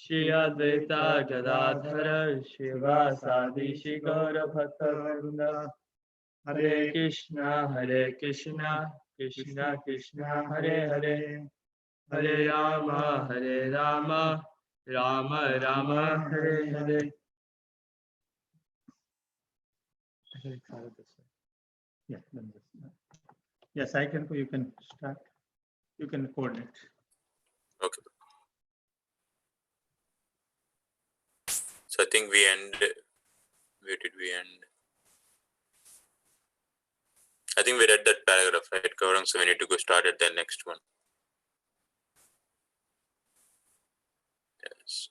Shri Advaita Gadadhara Shiva Sadi Gaura Bhattavrinda. Hare Krishna, Krishna Krishna, Hare Hare, Hare Rama, Rama Rama, Hare Hare. Yeah, yes, I can. You can start. You can coordinate. Okay. So I think we end. Where did we end? I think we read that paragraph, right, Gaurang? So we need to go start at the next one. Yes.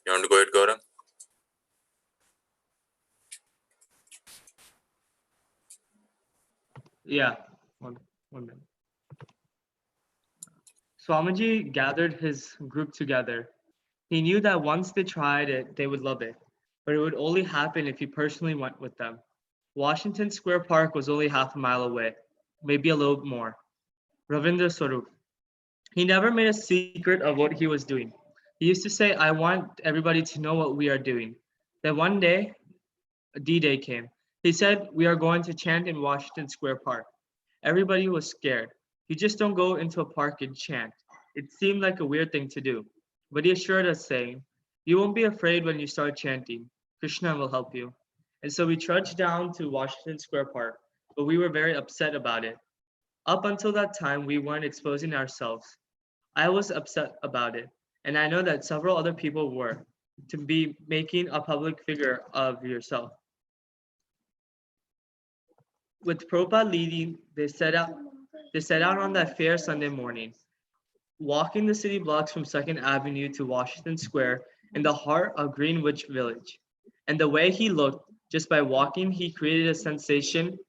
You want to go ahead, Gaurang? Yeah, one minute. Swamiji gathered his group together. He knew that once they tried it, they would love it, but it would only happen if he personally went with them. Washington Square Park was only half a mile away, maybe a little more. Ravindra Swarup. He never made a secret of what he was doing. He used to say, I want everybody to know what we are doing. Then one day, D-Day came. He said, we are going to chant in Washington Square Park. Everybody was scared. You just don't go into a park and chant. It seemed like a weird thing to do. But he assured us, saying, you won't be afraid when you start chanting. Krishna will help you. And so we trudged down to Washington Square Park, but we were very upset about it. Up until that time, we weren't exposing ourselves. I was upset about it, and I know that several other people were, to be making a public figure of yourself. With Prabhupada leading, they set out on that fair Sunday morning, walking the city blocks from 2nd Avenue to Washington Square in the heart of Greenwich Village. And the way he looked, just by walking, he created a sensation.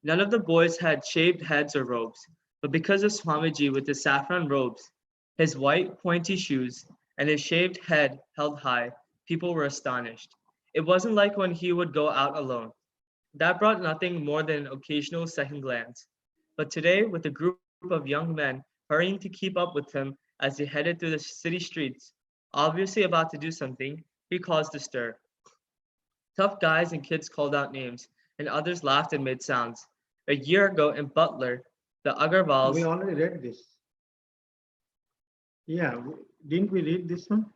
None of the boys had shaved heads or robes, but because of Swamiji with his saffron robes, his white pointy shoes, and his shaved head held high, people were astonished. It wasn't like when he would go out alone. That brought nothing more than an occasional second glance. But today, with a group of young men hurrying to keep up with him as he headed through the city streets, obviously about to do something, he caused a stir. Tough guys and kids called out names, and others laughed and made sounds. A year ago in Butler, the Agarwals... We already read this. Yeah, didn't we read this one?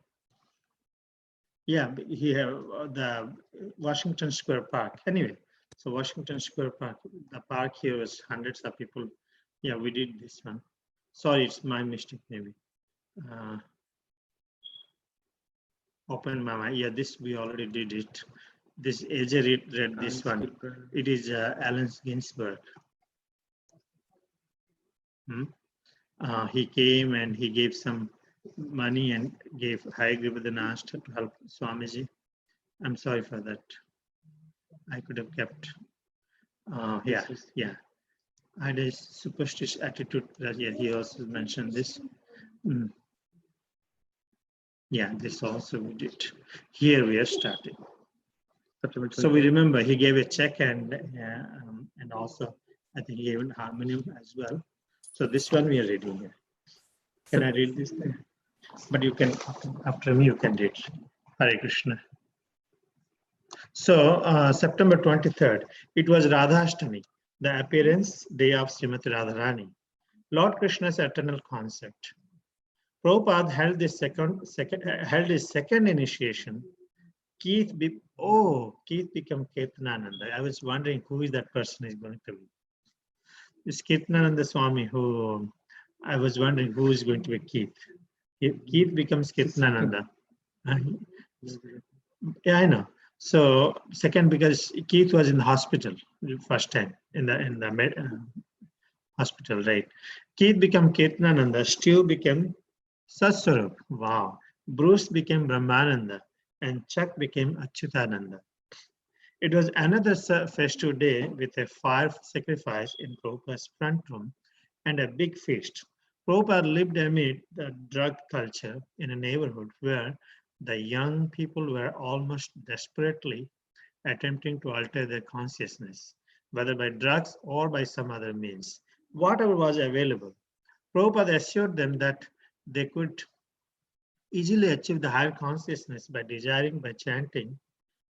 Yeah, here, the Washington Square Park. Anyway, so Washington Square Park, the park here is hundreds of people. Yeah, we did this one. Sorry, it's my mistake maybe. Open my mind. Yeah, this we already did it. This AJ read this one. It is Allen Ginsberg. He came and he gave some money and gave High Gribadanash to help Swamiji. I'm sorry for that. I could have kept. Yeah. I had a superstitious attitude. Yeah, he also mentioned this. Yeah, this also we did. Here we are starting. So we remember he gave a check and also I think he gave a harmonium as well. So this one we are reading here. Can I read this thing? But you can, after me, you can read. Hare Krishna. So September 23rd, it was Radhashtami, the appearance day of Srimati Radharani, Lord Krishna's eternal concept. Prabhupada held his second initiation. Keith became Ketanananda. I was wondering who is that person is going to be. This Ketanananda Swami, who I was wondering who is going to be Keith. Keith becomes Ketanananda. Yeah, I know. So second, because Keith was in the hospital first time in the hospital, right? Keith became Ketanananda. Stu became Satswarup. Wow. Bruce became Brahmananda, and Chuck became Achyutananda. It was another festive day with a fire sacrifice in Prabhupada's front room and a big feast. Prabhupada lived amid the drug culture in a neighborhood where the young people were almost desperately attempting to alter their consciousness, whether by drugs or by some other means. Whatever was available, Prabhupada assured them that they could easily achieve the higher consciousness by desiring, by chanting,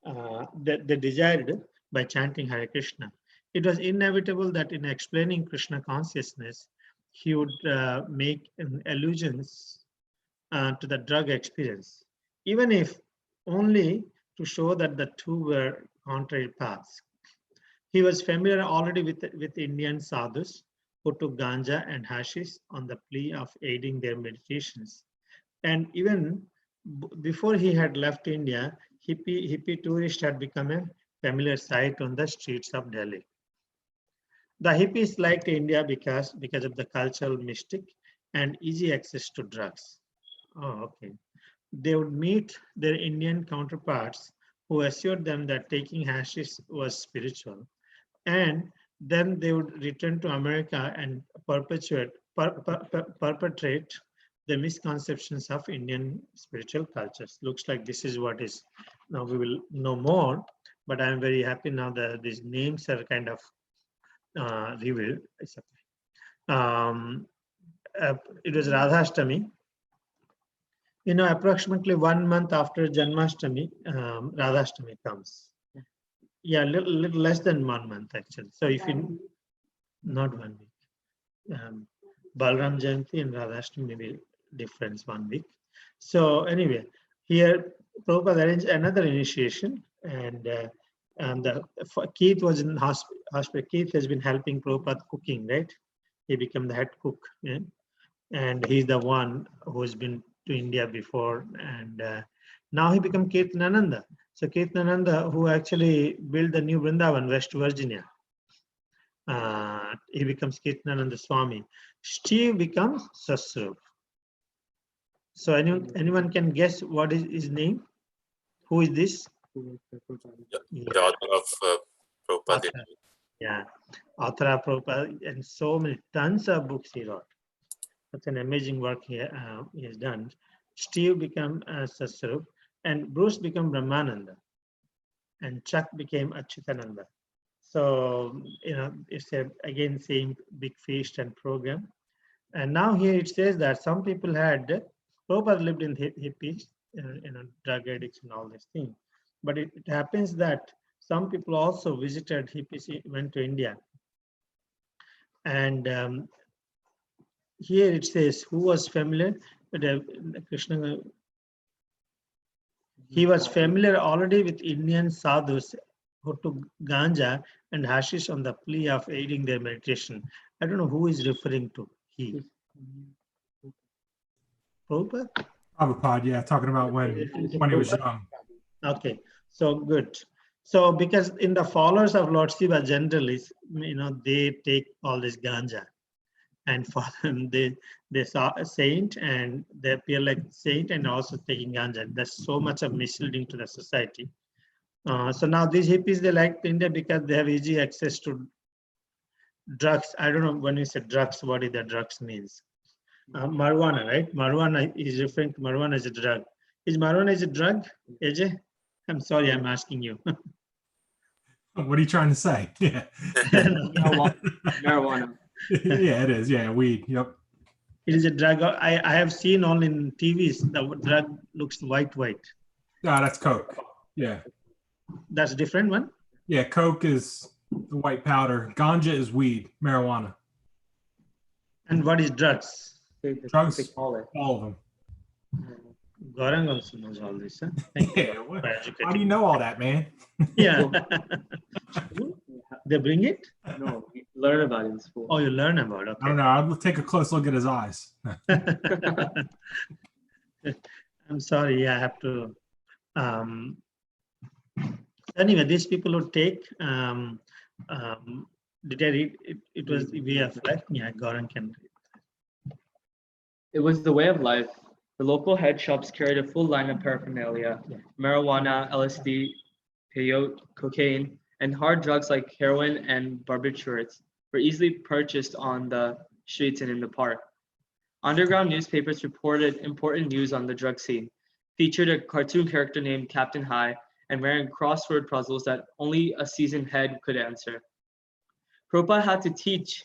that they desired by chanting Hare Krishna. It was inevitable that in explaining Krishna consciousness, he would make allusions to the drug experience, even if only to show that the two were contrary paths. He was familiar already with Indian sadhus who took ganja and hashish on the plea of aiding their meditations. And even before he had left India, hippie tourist had become a familiar sight on the streets of Delhi. The hippies liked India because of the cultural mystic and easy access to drugs. Oh, okay. They would meet their Indian counterparts who assured them that taking hashish was spiritual. And then they would return to America and perpetrate the misconceptions of Indian spiritual cultures. Looks like this is what is, now we will know more, but I'm very happy now that these names are kind of revealed. It's okay. It was Radhashtami. You know, approximately 1 month after Janmashtami, Radhashtami comes. Yeah, little less than 1 month actually. So if you, not 1 week. Balram Jayanti and Radhashtami maybe difference 1 week. So anyway, here Prabhupada arranged another initiation, and Keith was in hospital. Keith has been helping Prabhupada cooking, right? He became the head cook, yeah? And he's the one who has been to India before, and now he became Kirtanananda. So Kirtanananda, who actually built the new Vrindavan, West Virginia, he becomes Kirtanananda Swami. Steve becomes Sasrup. So anyone can guess what is his name? Who is this? The author of Prabhupada. Yeah, author of Prabhupada, and so many tons of books he wrote. That's an amazing work he has done. Steve became Sasrup, and Bruce became Brahmananda, and Chuck became Achyutananda. So, you know, it's again same big feast and program. And now here it says that some people had, Prabhupada lived in hippies, you know, drug addicts and all these things. But it happens that some people also visited hippies, went to India. And here it says, who was familiar with Krishna? He was familiar already with Indian sadhus who took ganja and hashish on the plea of aiding their meditation. I don't know who is referring to he. Prabhupada? Prabhupada, yeah, talking about when he was young. Okay, so good. So because in the followers of Lord Shiva generally, you know, they take all this ganja, and for them they saw a saint and they appear like saint and also taking ganja. There's so much of misleading to the society. So now these hippies, they like India because they have easy access to drugs. I don't know when you say drugs, what is the drugs means? Marijuana, right? Marijuana is referring to marijuana as a drug. Is marijuana as a drug, AJ? I'm sorry, I'm asking you. What are you trying to say? Yeah. Marijuana. Yeah, it is. Yeah, weed. Yep. It is a drug. I have seen only in TVs, the drug looks white. Ah, that's Coke. Yeah. That's a different one? Yeah, Coke is the white powder. Ganja is weed, marijuana. And what is drugs? Drugs, They call it. all of them. Gaurang also knows all this. Huh? Thank you Yeah, for how educating do you know all that, man? Yeah. They bring it? No, we learn about it in school. Oh, you learn about it. I Okay. don't know. I'll take a close look at his eyes. I'm sorry, I have to. Anyway, these people would take. Did I read it? It was the way of life. Yeah, Gaurang can read. It was the way of life. The local head shops carried a full line of paraphernalia: marijuana, LSD, peyote, cocaine, and hard drugs like heroin and barbiturates were easily purchased on the streets and in the park. Underground newspapers reported important news on the drug scene, featured a cartoon character named Captain High, and ran crossword puzzles that only a seasoned head could answer. Prabhupada had to teach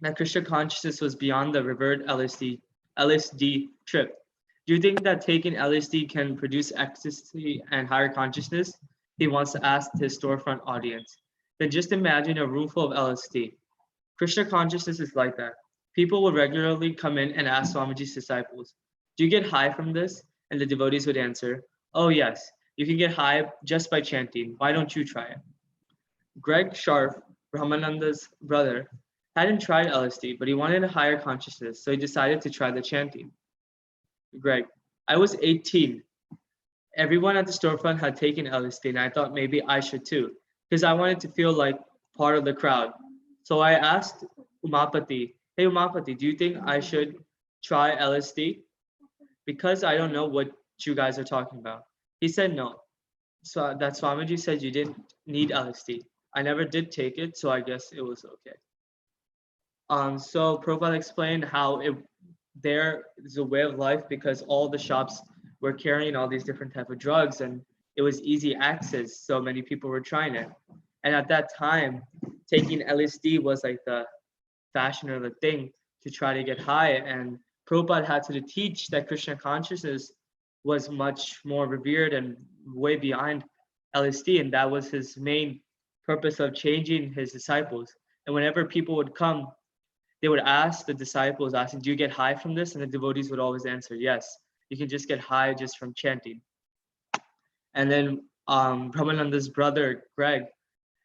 that Krishna consciousness was beyond the revered LSD trip. Do you think that taking LSD can produce ecstasy and higher consciousness? He wants to ask his storefront audience. Then just imagine a room full of LSD. Krishna consciousness is like that. People would regularly come in and ask Swamiji's disciples, do you get high from this? And the devotees would answer, oh yes, you can get high just by chanting. Why don't you try it? Greg Sharf, Brahmananda's brother, hadn't tried LSD, but he wanted a higher consciousness, so he decided to try the chanting. Greg, I was 18. Everyone at the storefront had taken LSD, and I thought maybe I should too, because I wanted to feel like part of the crowd. So I asked Umapati, hey Umapati, do you think I should try LSD? Because I don't know what you guys are talking about. He said no. So that Swamiji said you didn't need LSD. I never did take it, so I guess it was okay. So Prabhupada explained how there is a way of life because all the shops were carrying all these different type of drugs and it was easy access, so many people were trying it. And at that time, taking LSD was like the fashion or the thing to try to get high. And Prabhupada had to teach that Krishna consciousness was much more revered and way beyond LSD, and that was his main purpose of changing his disciples. And whenever people would come, they would ask the disciples, asking, do you get high from this? And the devotees would always answer, yes, you can just get high just from chanting. And then Brahmananda's brother, Greg,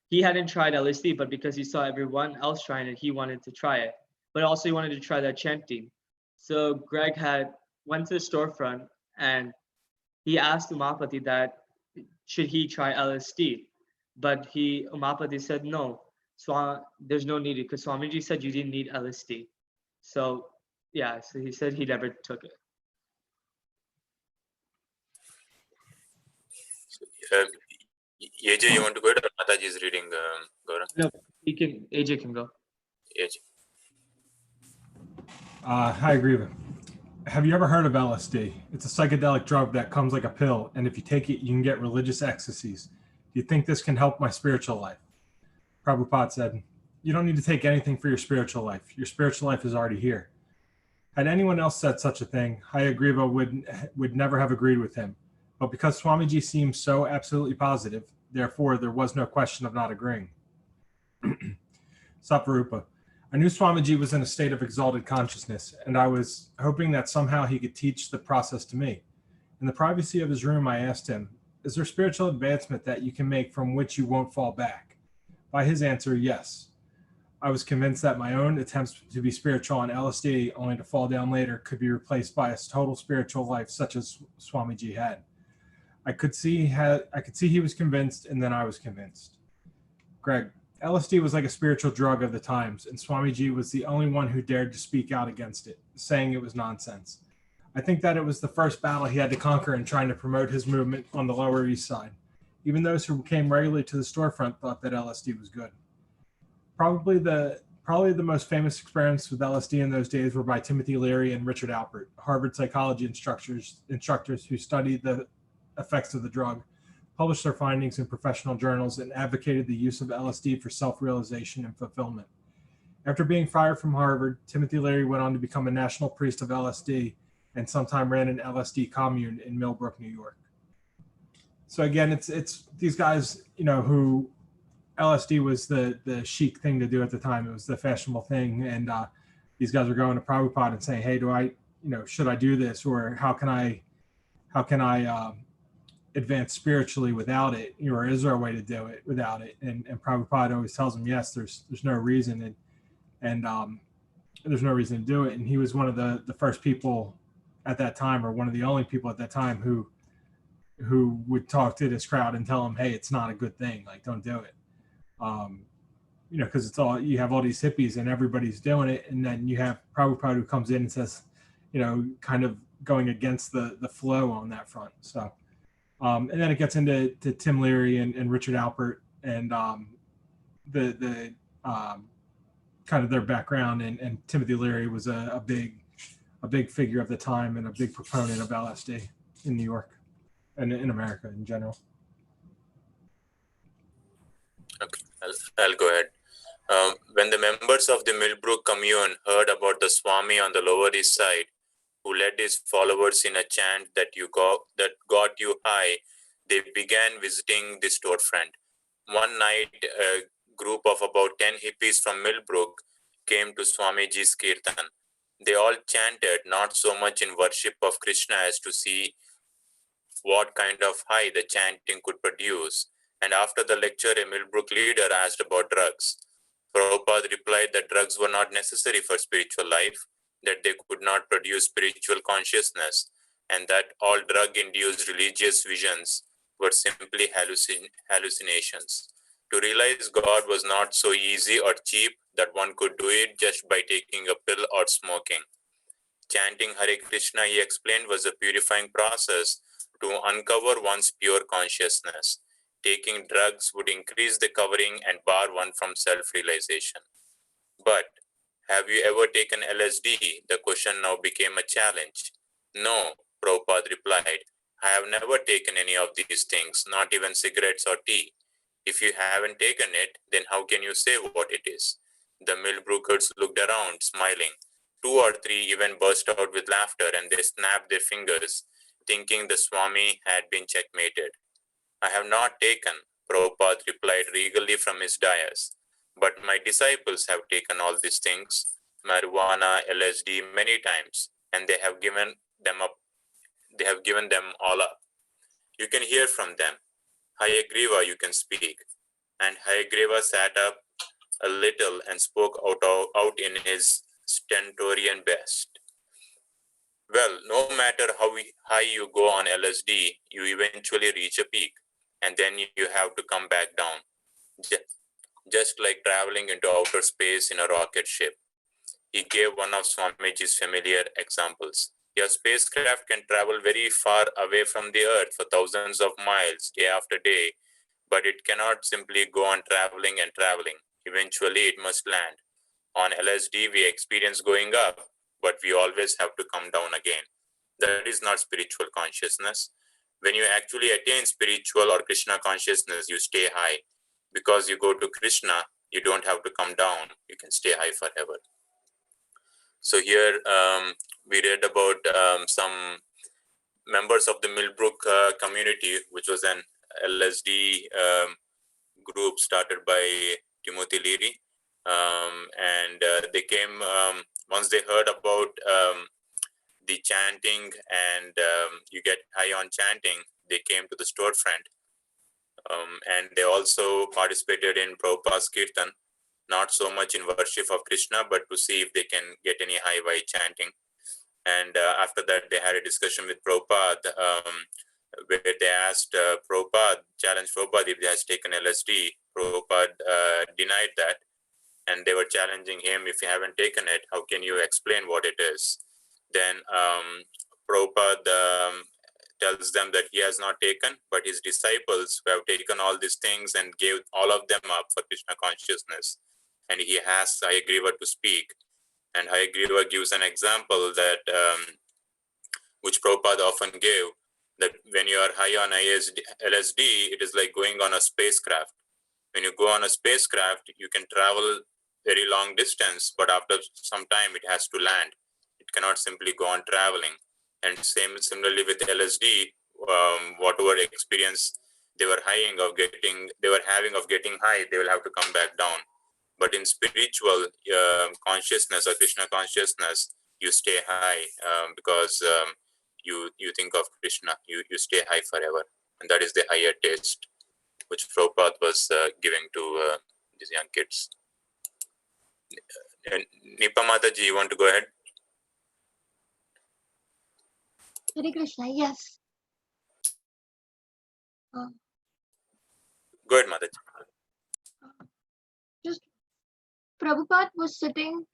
he hadn't tried LSD, but because he saw everyone else trying it, he wanted to try it. But also he wanted to try that chanting. So Greg went to the storefront and he asked Umapati that should he try LSD? But Umapati said no. There's no need because Swamiji said you didn't need LSD. So yeah, so he said he never took it. AJ, you want to go ahead or Mataji is reading, Gaurang? No, AJ can go. AJ. Hi, Agriva. Have you ever heard of LSD? It's a psychedelic drug that comes like a pill, and if you take it, you can get religious ecstasies. Do you think this can help my spiritual life? Prabhupada said, you don't need to take anything for your spiritual life. Your spiritual life is already here. Had anyone else said such a thing, Hayagriva would never have agreed with him. But because Swamiji seemed so absolutely positive, therefore there was no question of not agreeing. Saparupa. I knew Swamiji was in a state of exalted consciousness, and I was hoping that somehow he could teach the process to me. In the privacy of his room, I asked him, is there spiritual advancement that you can make from which you won't fall back? By his answer, yes. I was convinced that my own attempts to be spiritual on LSD, only to fall down later, could be replaced by a total spiritual life such as Swamiji had. I could see he was convinced, and then I was convinced. Greg, LSD was like a spiritual drug of the times, and Swamiji was the only one who dared to speak out against it, saying it was nonsense. I think that it was the first battle he had to conquer in trying to promote his movement on the Lower East Side. Even those who came regularly to the storefront thought that LSD was good. Probably the most famous experiments with LSD in those days were by Timothy Leary and Richard Alpert, Harvard psychology instructors who studied the effects of the drug, published their findings in professional journals, and advocated the use of LSD for self-realization and fulfillment. After being fired from Harvard, Timothy Leary went on to become a national priest of LSD and sometime ran an LSD commune in Millbrook, New York. So again, it's these guys, who LSD was the chic thing to do at the time. It was the fashionable thing. And these guys were going to Prabhupada and saying, hey, should I do this? Or how can I advance spiritually without it, or is there a way to do it without it? And Prabhupada always tells them, yes, there's no reason, and there's no reason to do it. And he was one of the first people at that time, or one of the only people at that time who would talk to this crowd and tell them, hey, it's not a good thing, like don't do it. Because you have all these hippies and everybody's doing it, and then you have Prabhupada who comes in and says, kind of going against the flow on that front. So and then it gets into Tim Leary and Richard Alpert and the kind of their background, and Timothy Leary was a big figure of the time and a big proponent of LSD in New York and in America in general. Okay, I'll go ahead. When the members of the Millbrook commune heard about the Swami on the Lower East Side, who led his followers in a chant that got you high, they began visiting the storefront. One night, a group of about 10 hippies from Millbrook came to Swamiji's kirtan. They all chanted not so much in worship of Krishna as to see what kind of high the chanting could produce. And after the lecture, a Millbrook leader asked about drugs. Prabhupada replied that drugs were not necessary for spiritual life, that they could not produce spiritual consciousness, and that all drug-induced religious visions were simply hallucinations. To realize God was not so easy or cheap that one could do it just by taking a pill or smoking. Chanting Hare Krishna, he explained, was a purifying process to uncover one's pure consciousness. Taking drugs would increase the covering and bar one from self-realization. But have you ever taken LSD? The question now became a challenge. No, Prabhupada replied. I have never taken any of these things, not even cigarettes or tea. If you haven't taken it, then how can you say what it is? The Millbrookers looked around, smiling. 2 or 3 even burst out with laughter, and they snapped their fingers, thinking the Swami had been checkmated. I have not taken, Prabhupada replied regally from his dais. But my disciples have taken all these things, marijuana, LSD, many times, and they have given them up. They have given them all up. You can hear from them. Hayagriva, you can speak. And Hayagriva sat up a little and spoke out in his stentorian best. Well, no matter how high you go on LSD, you eventually reach a peak, and then you have to come back down. Just like traveling into outer space in a rocket ship. He gave one of Swamiji's familiar examples. Your spacecraft can travel very far away from the Earth for thousands of miles day after day, but it cannot simply go on traveling and traveling. Eventually, it must land. On LSD, we experience going up, but we always have to come down again. That is not spiritual consciousness. When you actually attain spiritual or Krishna consciousness, you stay high. Because you go to Krishna, you don't have to come down. You can stay high forever. So here we read about some members of the Millbrook community, which was an LSD group started by Timothy Leary. And they came, once they heard about the chanting and you get high on chanting, they came to the storefront. And they also participated in Prabhupada's kirtan, not so much in worship of Krishna, but to see if they can get any high by chanting. And after that, they had a discussion with Prabhupada, where they asked Prabhupada, challenged Prabhupada if he has taken LSD. Prabhupada denied that. And they were challenging him, if you haven't taken it, how can you explain what it is? Then Prabhupada tells them that he has not taken, but his disciples who have taken all these things and gave all of them up for Krishna consciousness. And he asks Hayagriva to speak. And Hayagriva gives an example that which Prabhupada often gave, that when you are high on LSD, it is like going on a spacecraft. When you go on a spacecraft, you can travel very long distance, but after some time it has to land. It cannot simply go on traveling. And similarly with LSD, whatever experience they were having of getting high, they will have to come back down. But in spiritual consciousness or Krishna consciousness, you stay high because you think of Krishna. You stay high forever, and that is the higher taste which Prabhupada was giving to these young kids. Nipa Mataji, you want to go ahead? Hare Krishna, yes. Go ahead, Mataji. Just Prabhupada was sitting.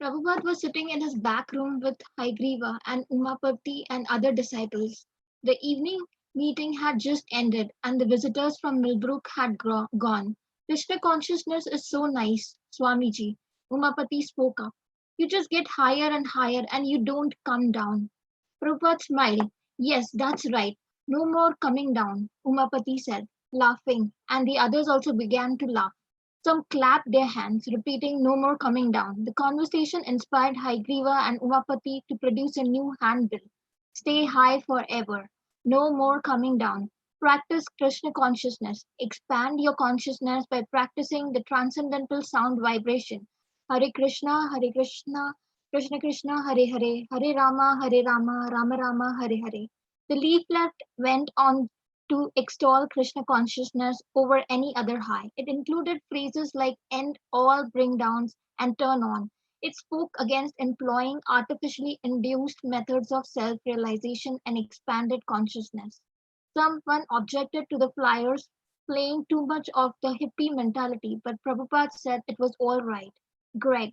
Prabhupada was sitting in his back room with Hayagriva and Umapati and other disciples. The evening meeting had just ended and the visitors from Millbrook had gone. Krishna consciousness is so nice, Swamiji. Umapati spoke up. You just get higher and higher and you don't come down. Prabhupada smiled. Yes, that's right. No more coming down, Umapati said, laughing, and the others also began to laugh. Some clapped their hands, repeating no more coming down. The conversation inspired Haigriva and Umapati to produce a new handbill. Stay high forever. No more coming down. Practice Krishna consciousness. Expand your consciousness by practicing the transcendental sound vibration. Hare Krishna, Krishna Krishna, Hare Hare, Hare Rama, Rama Rama, Hare Hare. The leaflet went on to extol Krishna consciousness over any other high. It included phrases like end all bring downs and turn on. It spoke against employing artificially induced methods of self realization and expanded consciousness. Someone objected to the flyers playing too much of the hippie mentality, but Prabhupada said it was all right. Greg,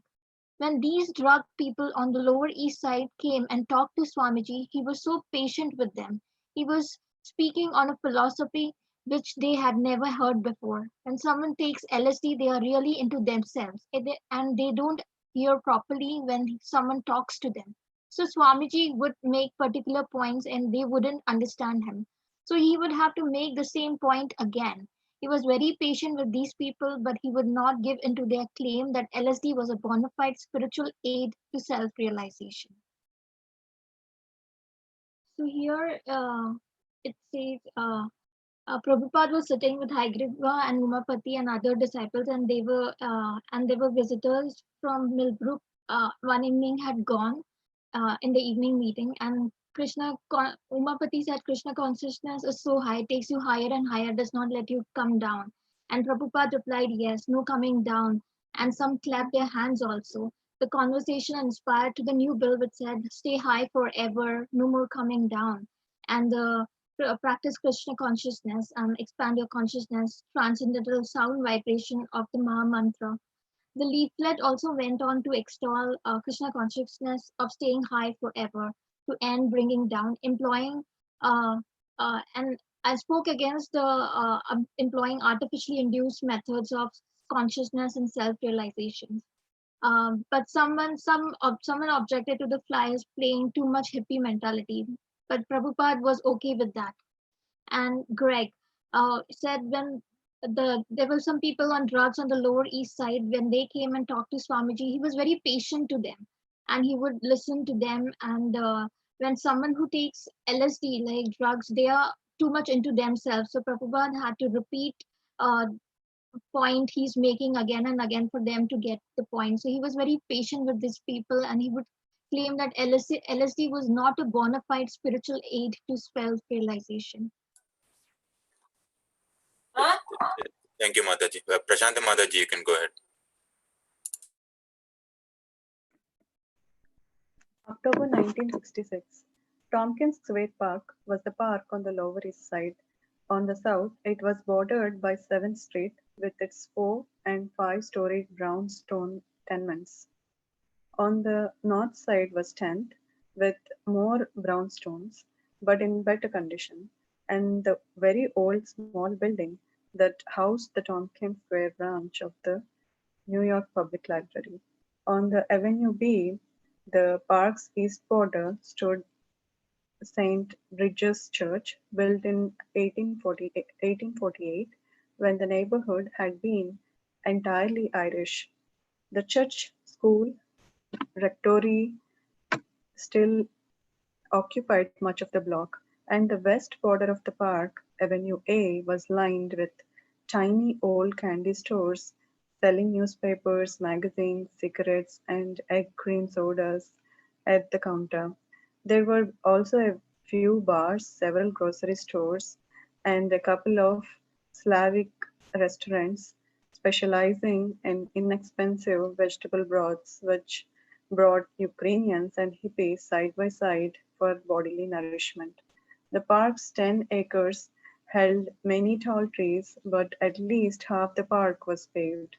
when these drug people on the Lower East Side came and talked to Swamiji, he was so patient with them. He was speaking on a philosophy which they had never heard before. When someone takes LSD, they are really into themselves and they don't hear properly when someone talks to them. So Swamiji would make particular points and they wouldn't understand him. So he would have to make the same point again. He was very patient with these people, but he would not give in to their claim that LSD was a bona fide spiritual aid to self realization. So here it says Prabhupada was sitting with Haigriva and Umapati and other disciples, and they were visitors from Millbrook. One evening had gone in the evening meeting, and Umapati said, Krishna consciousness is so high, takes you higher and higher, does not let you come down. And Prabhupada replied, yes, no coming down. And some clapped their hands also. The conversation inspired to the new bill which said, stay high forever, no more coming down. And the practice Krishna consciousness and expand your consciousness, transcendental sound vibration of the Maha Mantra. The leaflet also went on to extol Krishna consciousness of staying high forever, to end bringing down, and I spoke against the employing artificially induced methods of consciousness and self-realization. But someone objected to the flyers playing too much hippie mentality, but Prabhupada was okay with that. And Greg said when there were some people on drugs on the Lower East Side, when they came and talked to Swamiji, he was very patient to them, and he would listen to them. And when someone who takes LSD like drugs, they are too much into themselves. So Prabhupada had to repeat point he's making again and again for them to get the point. So he was very patient with these people, and he would claim that LSD was not a bona fide spiritual aid to self-realization. Thank you, Mataji. Prashant Mataji, you can go ahead. October 1966. Tompkins Square Park was the park on the Lower East Side. On the south, it was bordered by 7th Street with its 4- and 5-story brownstone tenements. On the north side was 10th, with more brownstones, but in better condition, and the very old small building that housed the Tompkins Square branch of the New York Public Library. On the Avenue B, the park's east border, stood St. Bridget's Church, built in 1848, when the neighborhood had been entirely Irish. The church, school, rectory still occupied much of the block, and the west border of the park, Avenue A, was lined with tiny old candy stores selling newspapers, magazines, cigarettes, and egg cream sodas at the counter. There were also a few bars, several grocery stores, and a couple of Slavic restaurants specializing in inexpensive vegetable broths, which brought Ukrainians and hippies side by side for bodily nourishment. The park's 10 acres held many tall trees, but at least half the park was paved.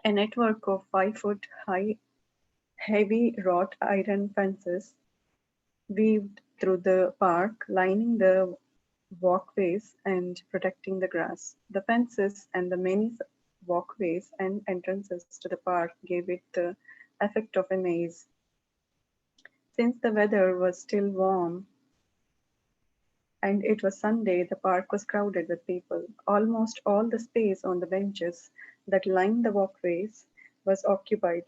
A network of 5-foot high heavy wrought iron fences weaved through the park, lining the walkways and protecting the grass. The fences and the many walkways and entrances to the park gave it the effect of a maze. Since the weather was still warm, and it was Sunday. The park was crowded with people. Almost all the space on the benches that lined the walkways was occupied.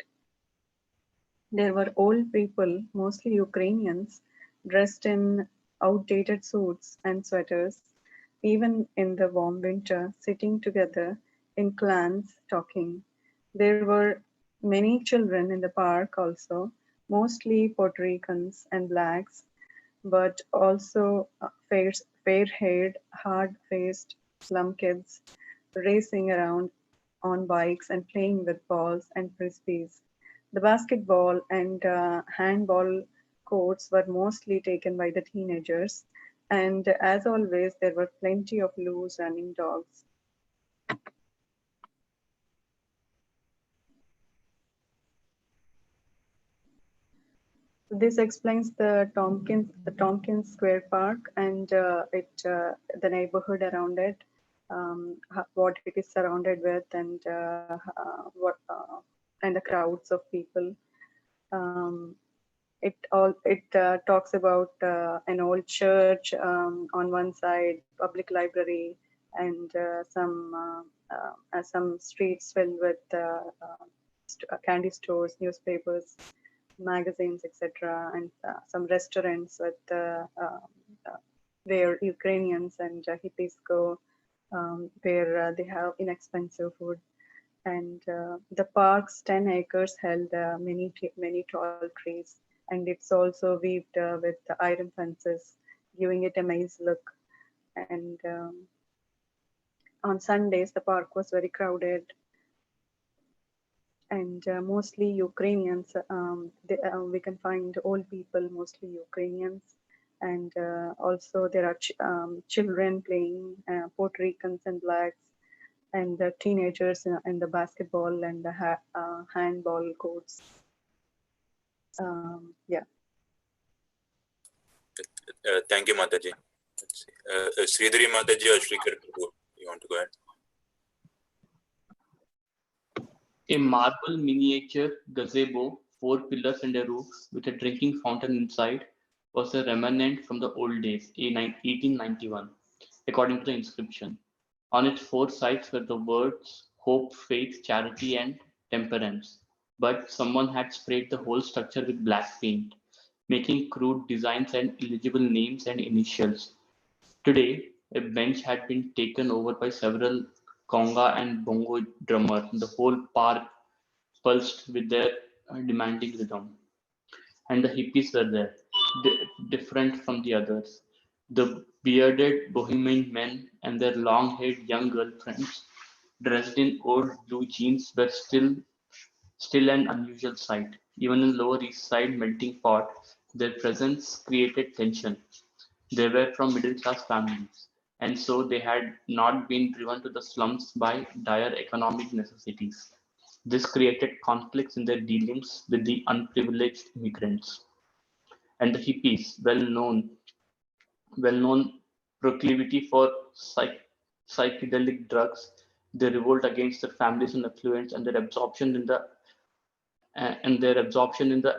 There were old people, mostly Ukrainians, dressed in outdated suits and sweaters, even in the warm winter, sitting together in clans talking. There were many children in the park also, mostly Puerto Ricans and blacks, but also fair-haired, hard-faced slum kids racing around on bikes and playing with balls and frisbees. The basketball and handball courts were mostly taken by the teenagers, and as always, there were plenty of loose running dogs. This explains the Tompkins Square Park and the neighborhood around it, what it is surrounded with, and what and the crowds of people. Um, it talks about an old church on one side, public library, and some streets filled with candy stores, newspapers, magazines, etc., and some restaurants with where Ukrainians and hippies go, where they have inexpensive food. And the park's 10 acres held many tall trees, and it's also weaved with the iron fences, giving it a maze look. And on Sundays, the park was very crowded, and mostly Ukrainians. We can find old people, mostly Ukrainians, and also there are children playing, Puerto Ricans and blacks, and the teenagers in the basketball and the handball courts. Yeah. Thank you, Mataji. Let's see. Sridhari Mataji or Shrikar Prabhu, you want to go ahead? A marble miniature gazebo, 4 pillars and a roof, with a drinking fountain inside, was a remnant from the old days, 1891, according to the inscription. On its 4 sides were the words hope, faith, charity, and temperance. But someone had sprayed the whole structure with black paint, making crude designs and illegible names and initials. Today, a bench had been taken over by several conga and bongo drummers. The whole park pulsed with their demanding rhythm. And the hippies were there, different from the others. The bearded bohemian men and their long-haired young girlfriends, dressed in old blue jeans, were still an unusual sight. Even in Lower East Side melting pot, their presence created tension. They were from middle-class families, and so they had not been driven to the slums by dire economic necessities. This created conflicts in their dealings with the unprivileged immigrants. And the hippies, well-known proclivity for psychedelic drugs, they revolt against their families and affluence, and their absorption in the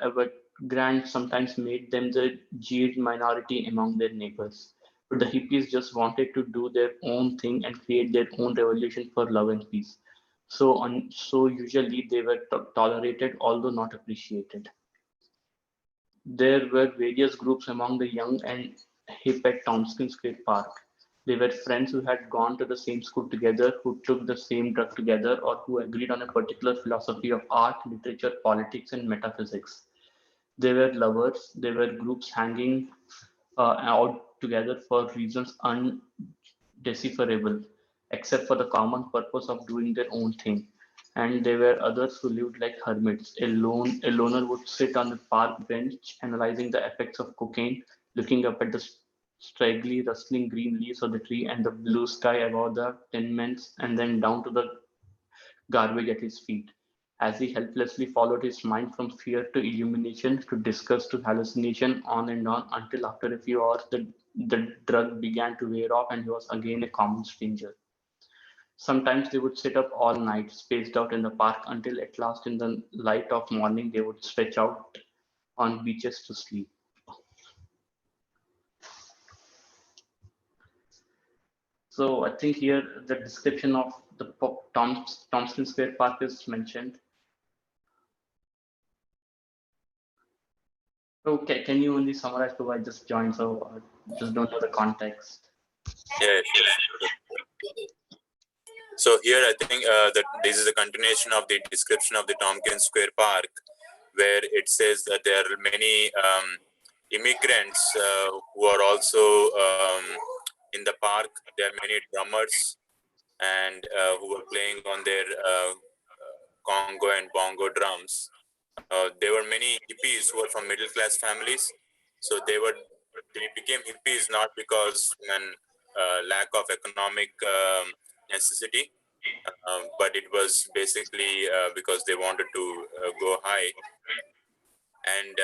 Evergrande sometimes made them the jeered minority among their neighbors. But the hippies just wanted to do their own thing and create their own revolution for love and peace. So usually they were tolerated, although not appreciated. There were various groups among the young and hip at Tompkins Square Park. They were friends who had gone to the same school together, who took the same drug together, or who agreed on a particular philosophy of art, literature, politics, and metaphysics. They were lovers. They were groups hanging out together for reasons undecipherable, except for the common purpose of doing their own thing. And there were others who lived like hermits. A loner would sit on the park bench, analyzing the effects of cocaine, looking up at the straggly, rustling green leaves of the tree and the blue sky above the tenements, and then down to the garbage at his feet. As he helplessly followed his mind from fear to illumination, to disgust to hallucination, on and on, until after a few hours the drug began to wear off and he was again a common stranger. Sometimes they would sit up all night, spaced out in the park, until at last, in the light of morning, they would stretch out on beaches to sleep. So I think here the description of the Thompson Square Park is mentioned. Okay, can you only summarize? So I just joined, so I just don't know the context. Yes, yes. So here I think that this is a continuation of the description of the Tompkins Square Park, where it says that there are many immigrants who are also in the park. There are many drummers and who were playing on their congo and bongo drums. There were many hippies who were from middle class families, so they became hippies not because lack of economic necessity, but it was basically because they wanted to go high, and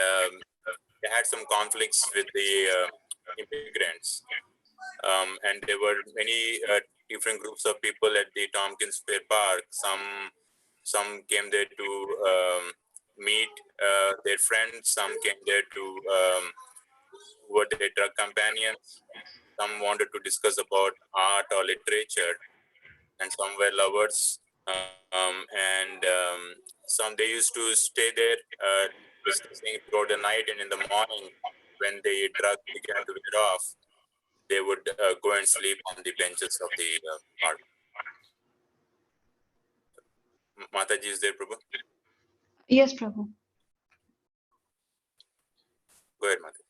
they had some conflicts with the immigrants, and there were many different groups of people at the Tompkins Square Park. Some came there to meet their friends. Some came there to were their drug companions. Some wanted to discuss about art or literature, and some were lovers. And some they used to stay there discussing throughout the night, and in the morning, when the drug began to wear off, they would go and sleep on the benches of the park. Mataji is there, Prabhu? Yes, Prabhu. Go ahead, Mataji.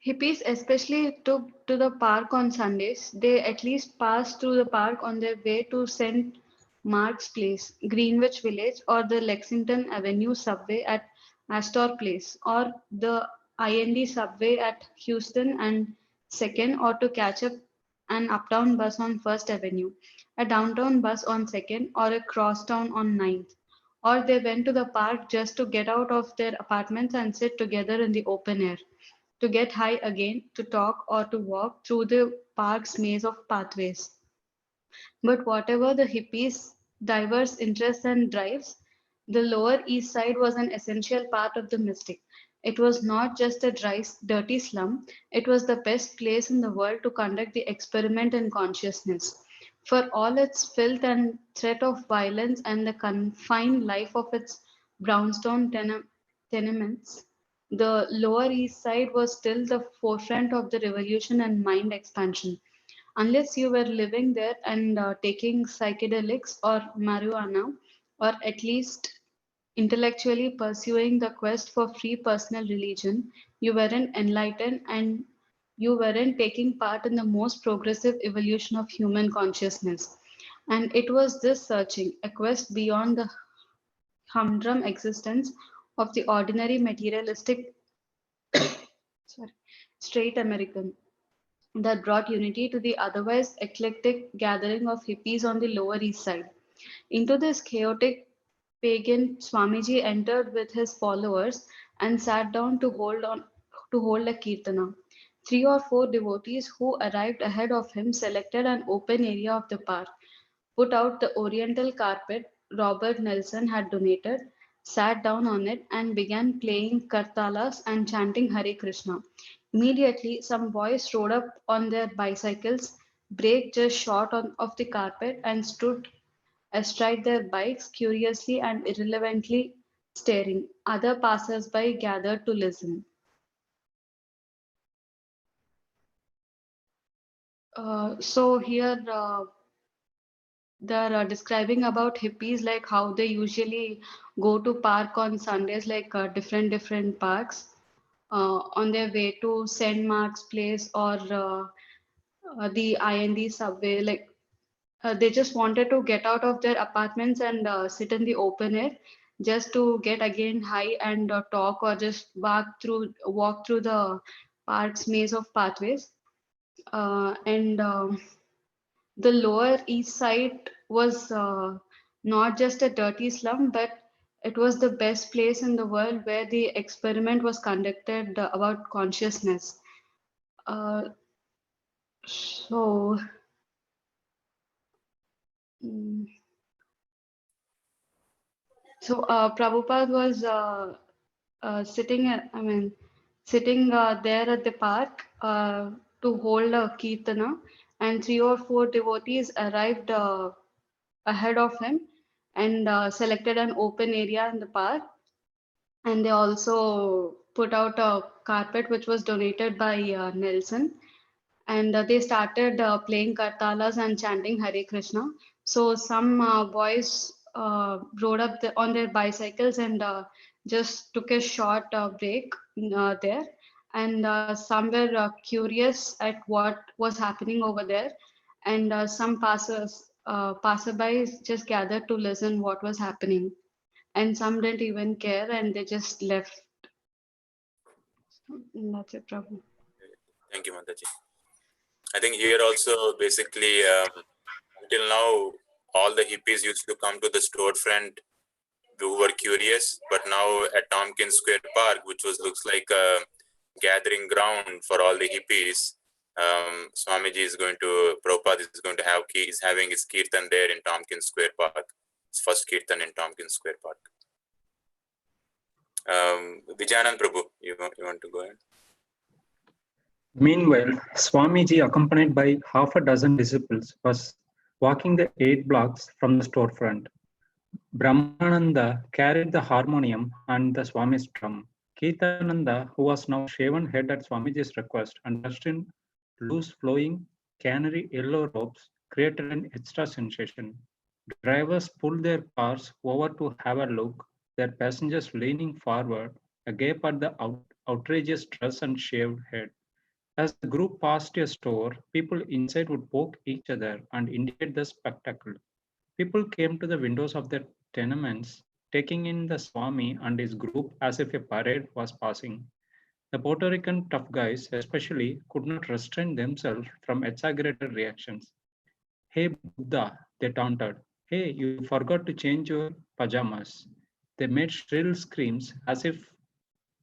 Hippies especially took to the park on Sundays. They at least passed through the park on their way to St. Mark's Place, Greenwich Village, or the Lexington Avenue subway at Astor Place, or the IND subway at Houston and 2nd, or to catch up an uptown bus on 1st Avenue, a downtown bus on 2nd, or a crosstown on 9th. Or they went to the park just to get out of their apartments and sit together in the open air, to get high again, to talk, or to walk through the park's maze of pathways. But whatever the hippies' diverse interests and drives, the Lower East Side was an essential part of the mystic. It was not just a dry, dirty slum, it was the best place in the world to conduct the experiment in consciousness. For all its filth and threat of violence and the confined life of its brownstone tenements, the Lower East Side was still the forefront of the revolution and mind expansion. Unless you were living there and taking psychedelics or marijuana, or at least intellectually pursuing the quest for free personal religion, you weren't enlightened and you weren't taking part in the most progressive evolution of human consciousness. And it was this searching, a quest beyond the humdrum existence of the ordinary materialistic sorry, straight American, that brought unity to the otherwise eclectic gathering of hippies on the Lower East Side. Into this chaotic pagan, Swamiji entered with his followers and sat down to hold a kirtana. 3 or 4 devotees who arrived ahead of him selected an open area of the park, put out the oriental carpet Robert Nelson had donated, sat down on it, and began playing kartalas and chanting Hare Krishna. Immediately, some boys rode up on their bicycles, braked just short of the carpet, and stood astride their bikes, curiously and irrelevantly staring. Other passers-by gathered to listen. So here they're describing about hippies, like how they usually go to park on Sundays, like different parks, on their way to St. Mark's Place or the IND subway. Like they just wanted to get out of their apartments and sit in the open air, just to get again high and talk, or just walk through the park's maze of pathways. And The Lower East Side was not just a dirty slum, but it was the best place in the world where the experiment was conducted about consciousness. Uh, so, mm, Prabhupada was sitting there at the park to hold a kirtana, and 3 or 4 devotees arrived ahead of him and selected an open area in the park. And they also put out a carpet which was donated by Nelson, and they started playing kartalas and chanting Hare Krishna. So some boys rode up on their bicycles and just took a short break there. And some were curious at what was happening over there. And some passerbys just gathered to listen what was happening. And some didn't even care and they just left. That's it, Prabhu. Thank you, Mataji. I think here also basically until now all the hippies used to come to the storefront who were curious, but now at Tompkins Square Park, which looks like a gathering ground for all the hippies, Swamiji is going to, Prabhupada is going to have, he's having his kirtan there in Tompkins Square Park. His first kirtan in Tompkins Square Park. Vijayanand Prabhu, you want to go ahead? Meanwhile, Swamiji, accompanied by half a dozen disciples, was walking the 8 blocks from the storefront. Brahmananda carried the harmonium and the Swami's drum. Ketananda, who was now shaven head at Swamiji's request and dressed in loose flowing canary yellow robes, created an extra sensation. Drivers pulled their cars over to have a look, their passengers leaning forward, agape at the outrageous dress and shaved head. As the group passed a store, people inside would poke each other and indicate the spectacle. People came to the windows of their tenements, taking in the Swami and his group as if a parade was passing. The Puerto Rican tough guys, especially, could not restrain themselves from exaggerated reactions. Hey Buddha, they taunted. Hey, you forgot to change your pajamas. They made shrill screams as if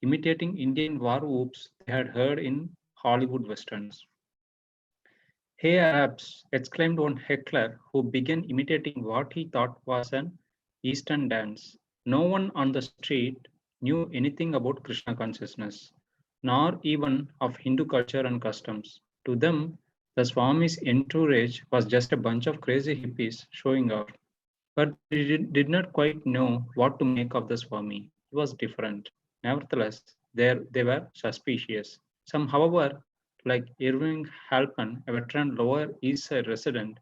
imitating Indian war whoops they had heard in Hollywood westerns. Hey Arabs, exclaimed one heckler who began imitating what he thought was an Eastern dance. No one on the street knew anything about Krishna consciousness, nor even of Hindu culture and customs. To them, the Swami's entourage was just a bunch of crazy hippies showing off. But they did not quite know what to make of the Swami. He was different. Nevertheless, they were suspicious. Some, however, like Irving Halpern, a veteran Lower East Side resident,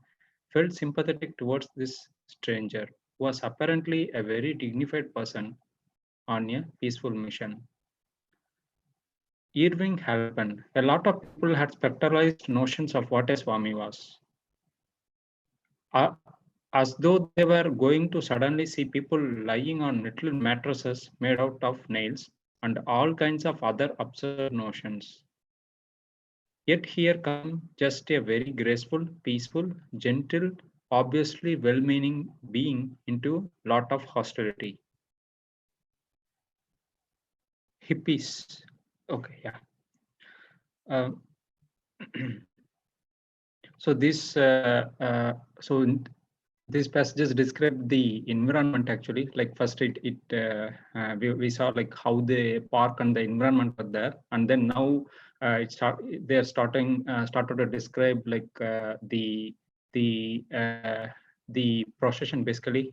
felt sympathetic towards this stranger, who was apparently a very dignified person on a peaceful mission. Irving Halpern, a lot of people had spectralized notions of what a Swami was. As though they were going to suddenly see people lying on little mattresses made out of nails and all kinds of other absurd notions. Yet here comes just a very graceful, peaceful, gentle, obviously well-meaning being into a lot of hostility. Hippies. Okay, yeah. So this these passages describe the environment actually. Like first, we saw like how the park and the environment were there, and then now they're started to describe like the procession basically.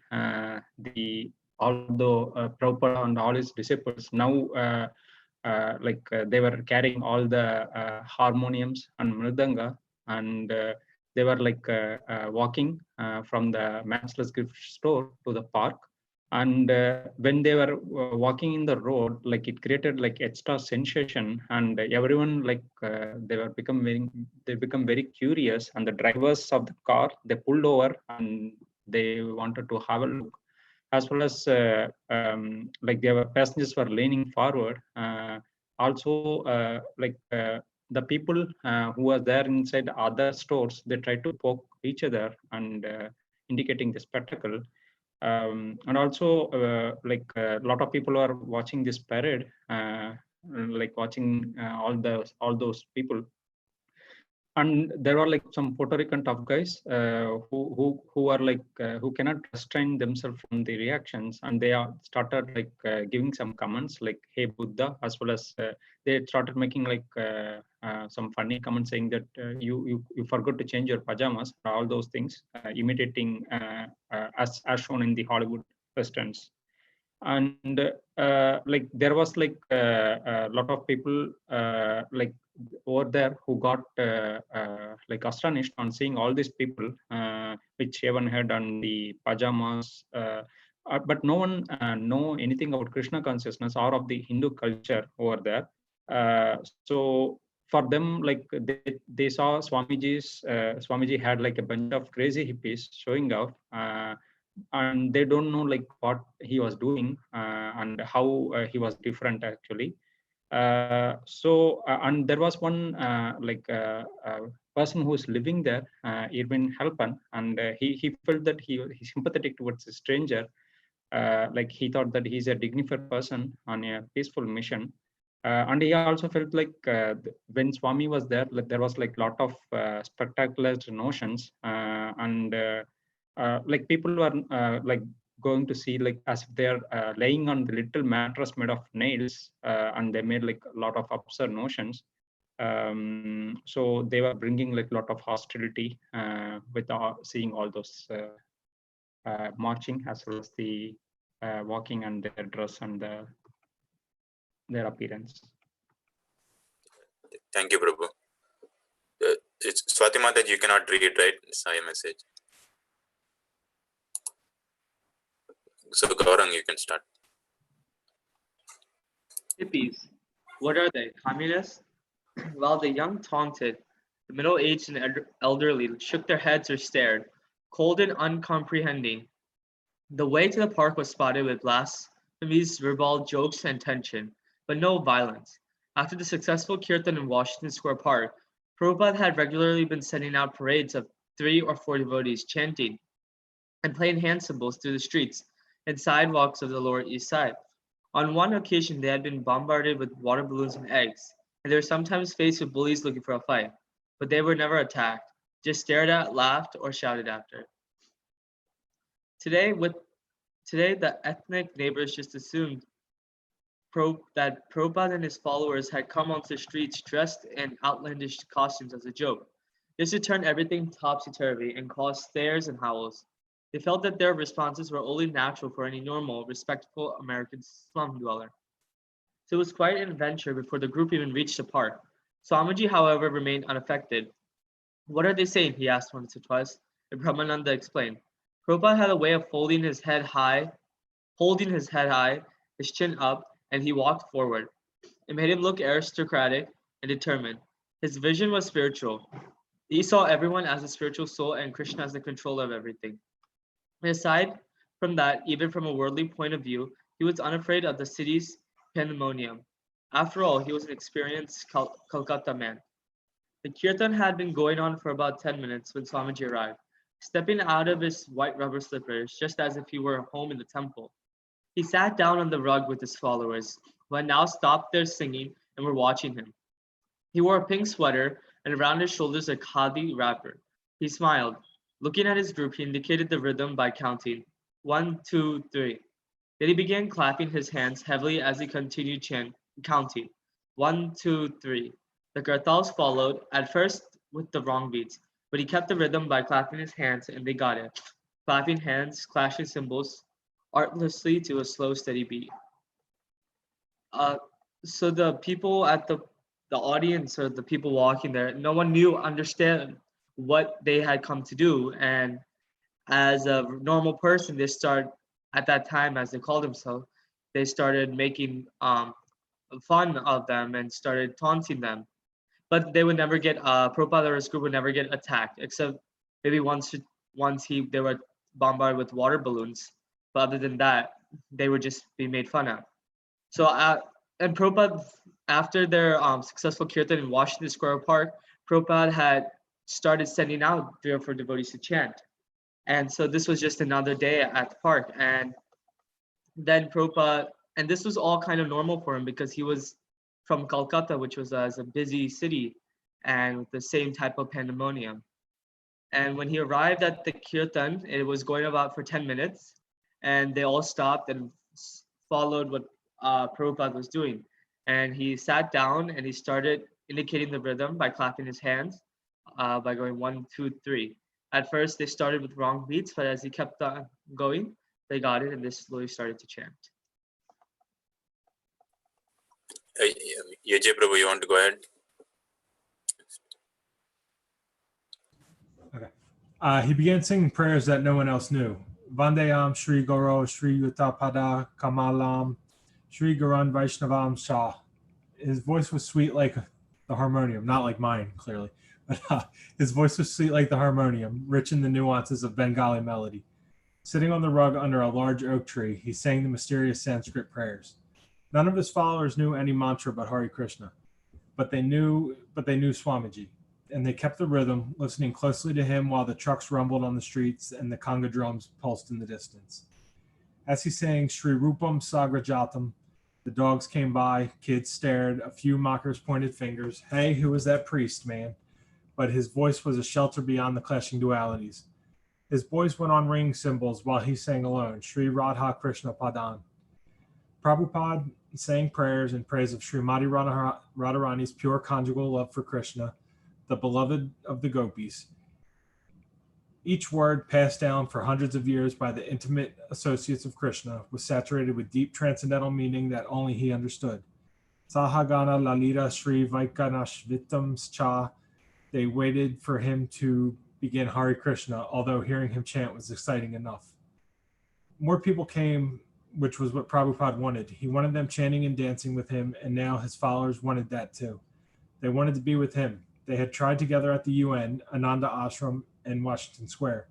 Although Prabhupada and all his disciples now they were carrying all the harmoniums and mridanga, and they were like walking from the matchless gift store to the park. And when they were walking in the road, like it created like extra sensation, and everyone like they become very curious, and the drivers of the car, they pulled over and they wanted to have a look, as well as like their passengers were leaning forward. Also, the people who were there inside other stores, they tried to poke each other and indicating the spectacle. And also, like a lot of people are watching this parade, like watching all those people. and there are like some Puerto Rican tough guys who are like who cannot restrain themselves from the reactions, and they are started like giving some comments like "Hey Buddha," as well as they started making like some funny comments saying that you forgot to change your pajamas, all those things, imitating as shown in the Hollywood westerns. And like there was like a lot of people like over there who got like astonished on seeing all these people with shaven head and the pajamas, but no one know anything about Krishna consciousness or of the Hindu culture over there. So for them, like they saw Swamiji had like a bunch of crazy hippies showing up, and they don't know like what he was doing and how he was different actually. And there was one person who's living there, Irvin Halpan, and he felt that he's sympathetic towards a stranger. Like he thought that he's a dignified person on a peaceful mission. And he also felt like when Swami was there, like, there was like a lot of spectacular notions, and like people were like going to see like as if they're laying on the little mattress made of nails, and they made like a lot of absurd notions. So they were bringing like a lot of hostility with seeing all those marching as well as the walking and their dress and their appearance. Thank you, Prabhu. It's Swatima that you cannot read, right? Saw your message. So Gaurang, you can start. Hippies. What are they? Communists? While the young taunted, the middle-aged and elderly shook their heads or stared, cold and uncomprehending. The way to the park was spotted with blasphemies, ribald jokes, and tension, but no violence. After the successful kirtan in Washington Square Park, Prabhupada had regularly been sending out parades of 3 or 4 devotees chanting and playing hand cymbals through the streets and sidewalks of the Lower East Side. On one occasion, they had been bombarded with water balloons and eggs, and they were sometimes faced with bullies looking for a fight, but they were never attacked, just stared at, laughed, or shouted after. Today, the ethnic neighbors just assumed that Prabhupada and his followers had come onto the streets dressed in outlandish costumes as a joke. This would turn everything topsy-turvy and cause stares and howls. They felt that their responses were only natural for any normal, respectful American slum dweller. So it was quite an adventure before the group even reached the park. Swamiji, however, remained unaffected. What are they saying? He asked once or twice, and Brahmananda explained. Prabhupada had a way of holding his head high, his chin up, and he walked forward. It made him look aristocratic and determined. His vision was spiritual. He saw everyone as a spiritual soul and Krishna as the controller of everything. And aside from that, even from a worldly point of view, he was unafraid of the city's pandemonium. After all, he was an experienced Calcutta man. The kirtan had been going on for about 10 minutes when Swamiji arrived, stepping out of his white rubber slippers just as if he were home in the temple. He sat down on the rug with his followers, who had now stopped their singing and were watching him. He wore a pink sweater and around his shoulders a khadi wrapper. He smiled. Looking at his group, he indicated the rhythm by counting 1, 2, 3. Then he began clapping his hands heavily as he continued counting 1, 2, 3. The kartals followed, at first with the wrong beats, but he kept the rhythm by clapping his hands and they got it. Clapping hands, clashing cymbals, artlessly to a slow, steady beat. So the people at the audience or the people walking there, no one understand what they had come to do. And as a normal person, they start at that time, as they called themselves, they started making fun of them and started taunting them. But they would never get Prabhupada or his group would never get attacked, except maybe once they were bombarded with water balloons. But other than that, they would just be made fun of. So and Prabhupada, after their successful kirtan in Washington Square Park, Prabhupada had started sending out 3 or 4 devotees to chant. And so this was just another day at the park. And then Prabhupada, and this was all kind of normal for him because he was from Calcutta, which was a busy city. and with the same type of pandemonium. And when he arrived at the kirtan, it was going about for 10 minutes, and they all stopped and followed what Prabhupada was doing. And he sat down and he started indicating the rhythm by clapping his hands, by going 1, 2, 3. At first, they started with wrong beats, but as he kept on going, they got it and they slowly started to chant. Yajay Prabhu, you want to go ahead? Okay. He began singing prayers that no one else knew. Vandeyam Shri Guru Shri Yuttapada Kamalam Shri Gurun Vaishnavam Shah. His voice was sweet like the harmonium, not like mine, clearly. But his voice was sweet like the harmonium, rich in the nuances of Bengali melody. Sitting on the rug under a large oak tree, he sang the mysterious Sanskrit prayers. None of his followers knew any mantra but Hare Krishna, but they knew Swamiji, and they kept the rhythm, listening closely to him while the trucks rumbled on the streets and the conga drums pulsed in the distance. As he sang Sri Rupam Sagrajatam, the dogs came by, kids stared, a few mockers pointed fingers. Hey, who was that priest, man? But his voice was a shelter beyond the clashing dualities. His boys went on ringing cymbals while he sang alone, Sri Radha Krishna Padan. Prabhupada sang prayers in praise of Srimati Radharani's pure conjugal love for Krishna, the beloved of the gopis. Each word, passed down for hundreds of years by the intimate associates of Krishna, was saturated with deep transcendental meaning that only he understood. Sahagana Lalita Sri Vaikanashvitam Cha. They waited for him to begin Hare Krishna, although hearing him chant was exciting enough. More people came, which was what Prabhupada wanted. He wanted them chanting and dancing with him, and now his followers wanted that too. They wanted to be with him. They had tried together at the UN, Ananda Ashram, and Washington Square.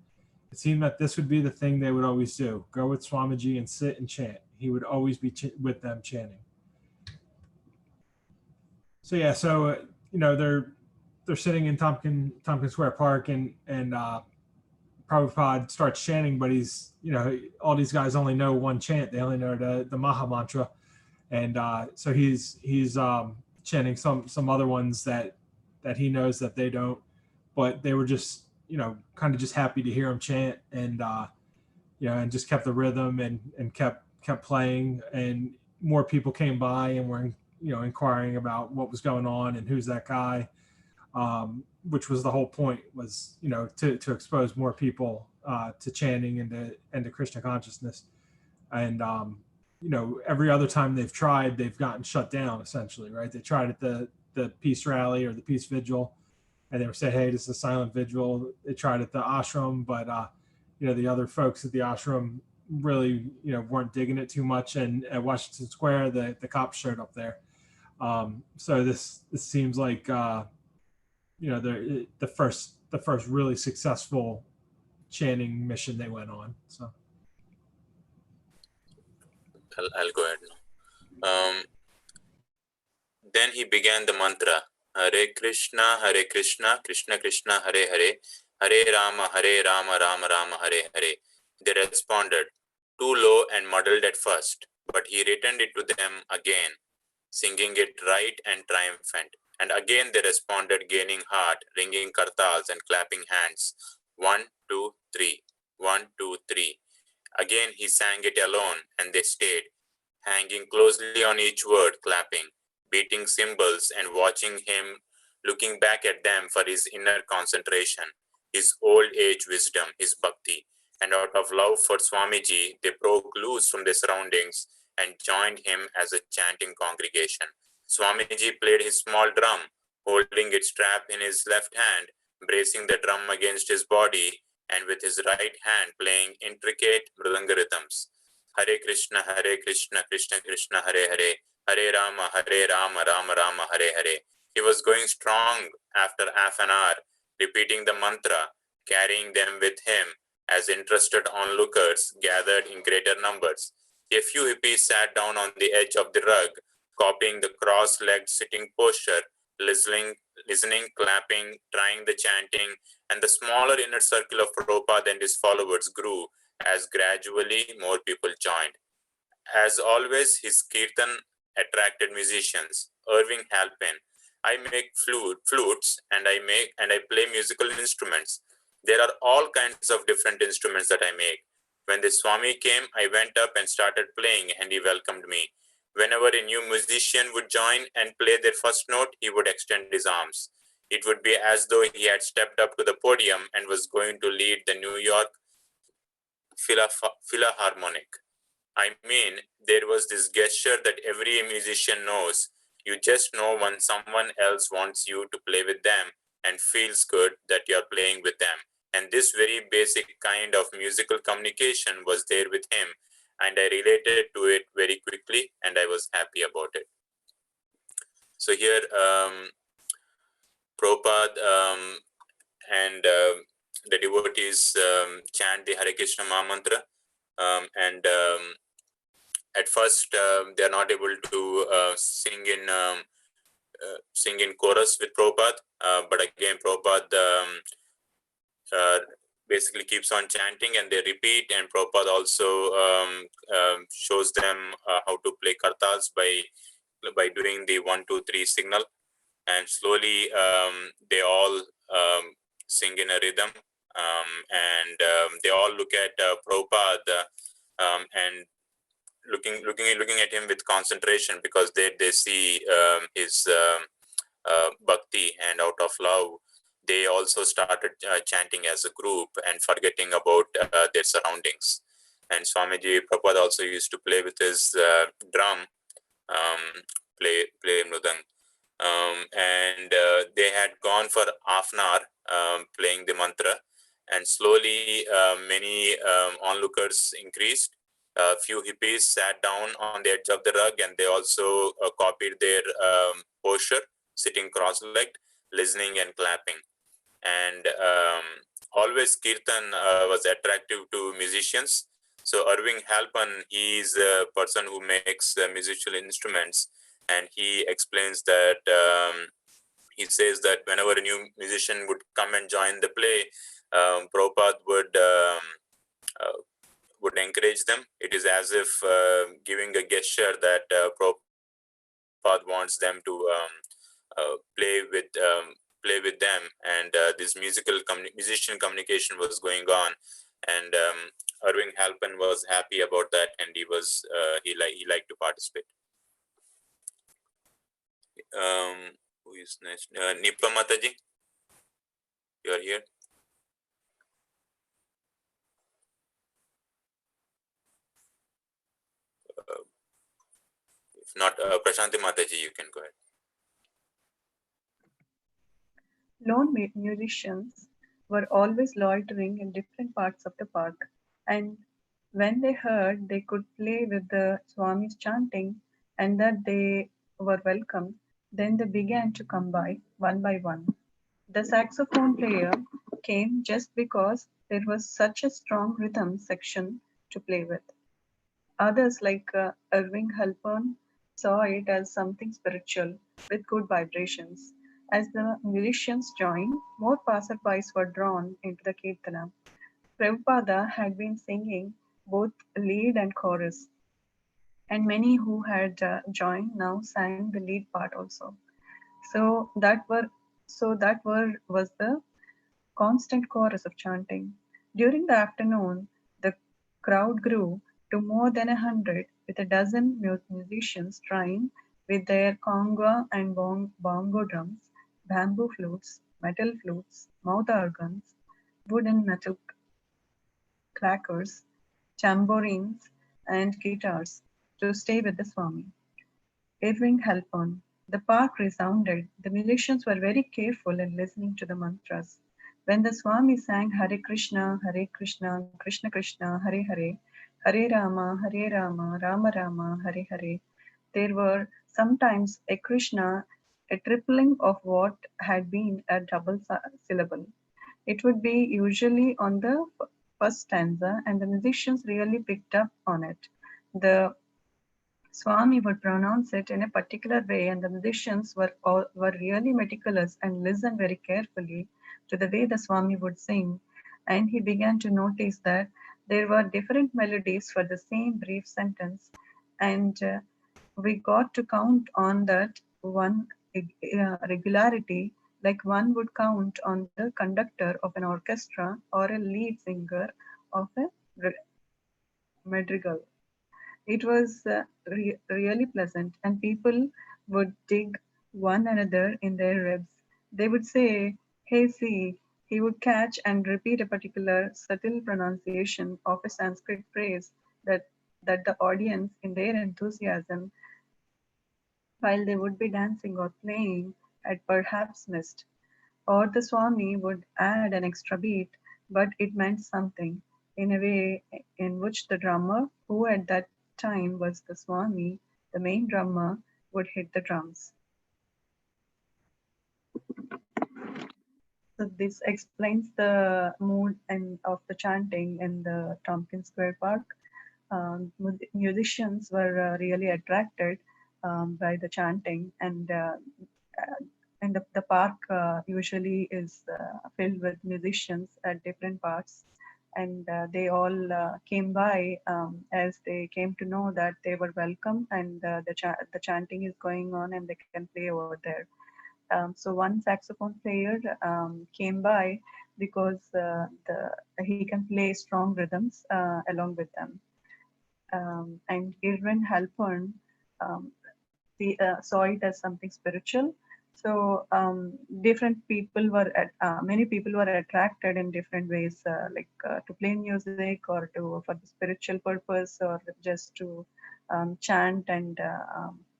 It seemed that this would be the thing they would always do, go with Swamiji and sit and chant. He would always be with them chanting. So yeah, they're sitting in Tompkins Square Park, and Prabhupada starts chanting, but he's, all these guys only know one chant. They only know the Maha Mantra. And so he's chanting some other ones that he knows that they don't, but they were just, kind of just happy to hear him chant, and, and just kept the rhythm and kept playing, and more people came by and were, inquiring about what was going on and who's that guy. Which was the whole point, was, to expose more people to chanting and to Krishna consciousness. And, every other time they've tried, they've gotten shut down, essentially, right? They tried at the peace rally or the peace vigil, and they were saying, hey, this is a silent vigil. They tried at the ashram, but, the other folks at the ashram really, weren't digging it too much. And at Washington Square, the cops showed up there. So this seems like, the first really successful chanting mission they went on. So I'll go ahead now. Then he began the mantra, Hare Krishna, Krishna Krishna, Hare Hare, Hare Rama, Rama Rama, Hare Hare. They responded, too low and muddled at first, but he returned it to them again, singing it right and triumphant. And again they responded, gaining heart, ringing kartals and clapping hands. 1, 2, 3. 1, 2, 3. Again he sang it alone, and they stayed, hanging closely on each word, clapping, beating cymbals, and watching him, looking back at them for his inner concentration, his old age wisdom, his bhakti. And out of love for Swamiji, they broke loose from their surroundings and joined him as a chanting congregation. Swamiji played his small drum, holding its strap in his left hand, bracing the drum against his body, and with his right hand playing intricate mridanga rhythms. Hare Krishna, Krishna Krishna, Hare Hare, Hare Rama, Rama Rama, Hare Hare. He was going strong after half an hour, repeating the mantra, carrying them with him as interested onlookers gathered in greater numbers. A few hippies sat down on the edge of the rug, copying the cross-legged sitting posture, listening, clapping, trying the chanting, and the smaller inner circle of Prabhupada and his followers grew as gradually more people joined. As always, his kirtan attracted musicians. Irving Halpin, I make flutes, and I play musical instruments. There are all kinds of different instruments that I make. When the Swami came, I went up and started playing, and he welcomed me. Whenever a new musician would join and play their first note, he would extend his arms. It would be as though he had stepped up to the podium and was going to lead the New York Philharmonic. I mean, there was this gesture that every musician knows. You just know when someone else wants you to play with them and feels good that you're playing with them. And this very basic kind of musical communication was there with him, and I related to it very quickly, and I was happy about it. So here, Prabhupada and the devotees chant the Hare Krishna Maha Mantra, and at first they are not able to sing in chorus with Prabhupada, but again Prabhupada basically keeps on chanting, and they repeat, and Prabhupada also shows them how to play kartals by doing the 1, 2, 3 signal, and slowly they all sing in a rhythm, and they all look at Prabhupada and looking at him with concentration, because they see his bhakti, and out of love they also started chanting as a group and forgetting about their surroundings. And Swamiji Prabhupada also used to play with his drum, play mridang, and they had gone for half an hour playing the mantra, and slowly many onlookers increased. A few hippies sat down on the edge of the rug, and they also copied their posture, sitting cross-legged, listening and clapping. And always Kirtan was attractive to musicians. So Irving Halpern, he is a person who makes musical instruments, and he explains that he says that whenever a new musician would come and join the play, Prabhupada would encourage them. It is as if giving a gesture that Prabhupada wants them to play with them, and this musician communication was going on, and Irving Halpern was happy about that, and he liked to participate. Who is next? Nipa Mataji, you are here. If not, Prashanti Mataji, you can go ahead. Lone musicians were always loitering in different parts of the park, and when they heard they could play with the Swami's chanting and that they were welcome, then they began to come by one. The saxophone player came just because there was such a strong rhythm section to play with. Others, like Irving Halpern, saw it as something spiritual with good vibrations. As the musicians joined, more passerbys were drawn into the Kirtana. Prabhupada had been singing both lead and chorus, and many who had joined now sang the lead part also. So that was the constant chorus of chanting. During the afternoon, the crowd grew to more than 100, with a dozen musicians trying with their conga and bongo drums, bamboo flutes, metal flutes, mouth organs, wood and metal clackers, tambourines, and guitars to stay with the Swami. Irving Halpern. The park resounded. The musicians were very careful in listening to the mantras. When the Swami sang Hare Krishna, Krishna Krishna, Hare Hare, Hare Rama, Rama Rama, Hare Hare, there were sometimes a Krishna, a tripling of what had been a double syllable. It would be usually on the first stanza, and the musicians really picked up on it. The Swami would pronounce it in a particular way, and the musicians were really meticulous and listened very carefully to the way the Swami would sing. And he began to notice that there were different melodies for the same brief sentence, and we got to count on that one regularity, like one would count on the conductor of an orchestra or a lead singer of a madrigal. It was really pleasant, and people would dig one another in their ribs. They would say, "Hey, see," he would catch and repeat a particular subtle pronunciation of a Sanskrit phrase that the audience, in their enthusiasm, while they would be dancing or playing, had perhaps missed. Or the Swami would add an extra beat, but it meant something in a way in which the drummer, who at that time was the Swami, the main drummer, would hit the drums. So this explains the mood and of the chanting in the Tompkins Square Park. Musicians were really attracted by the chanting, and the park usually is filled with musicians at different parts, and they all came by as they came to know that they were welcome, and the chanting is going on and they can play over there. So one saxophone player came by because he can play strong rhythms along with them. And Irwin Halpern saw it as something spiritual. So different people were many people were attracted in different ways, to play music or for the spiritual purpose, or just to chant and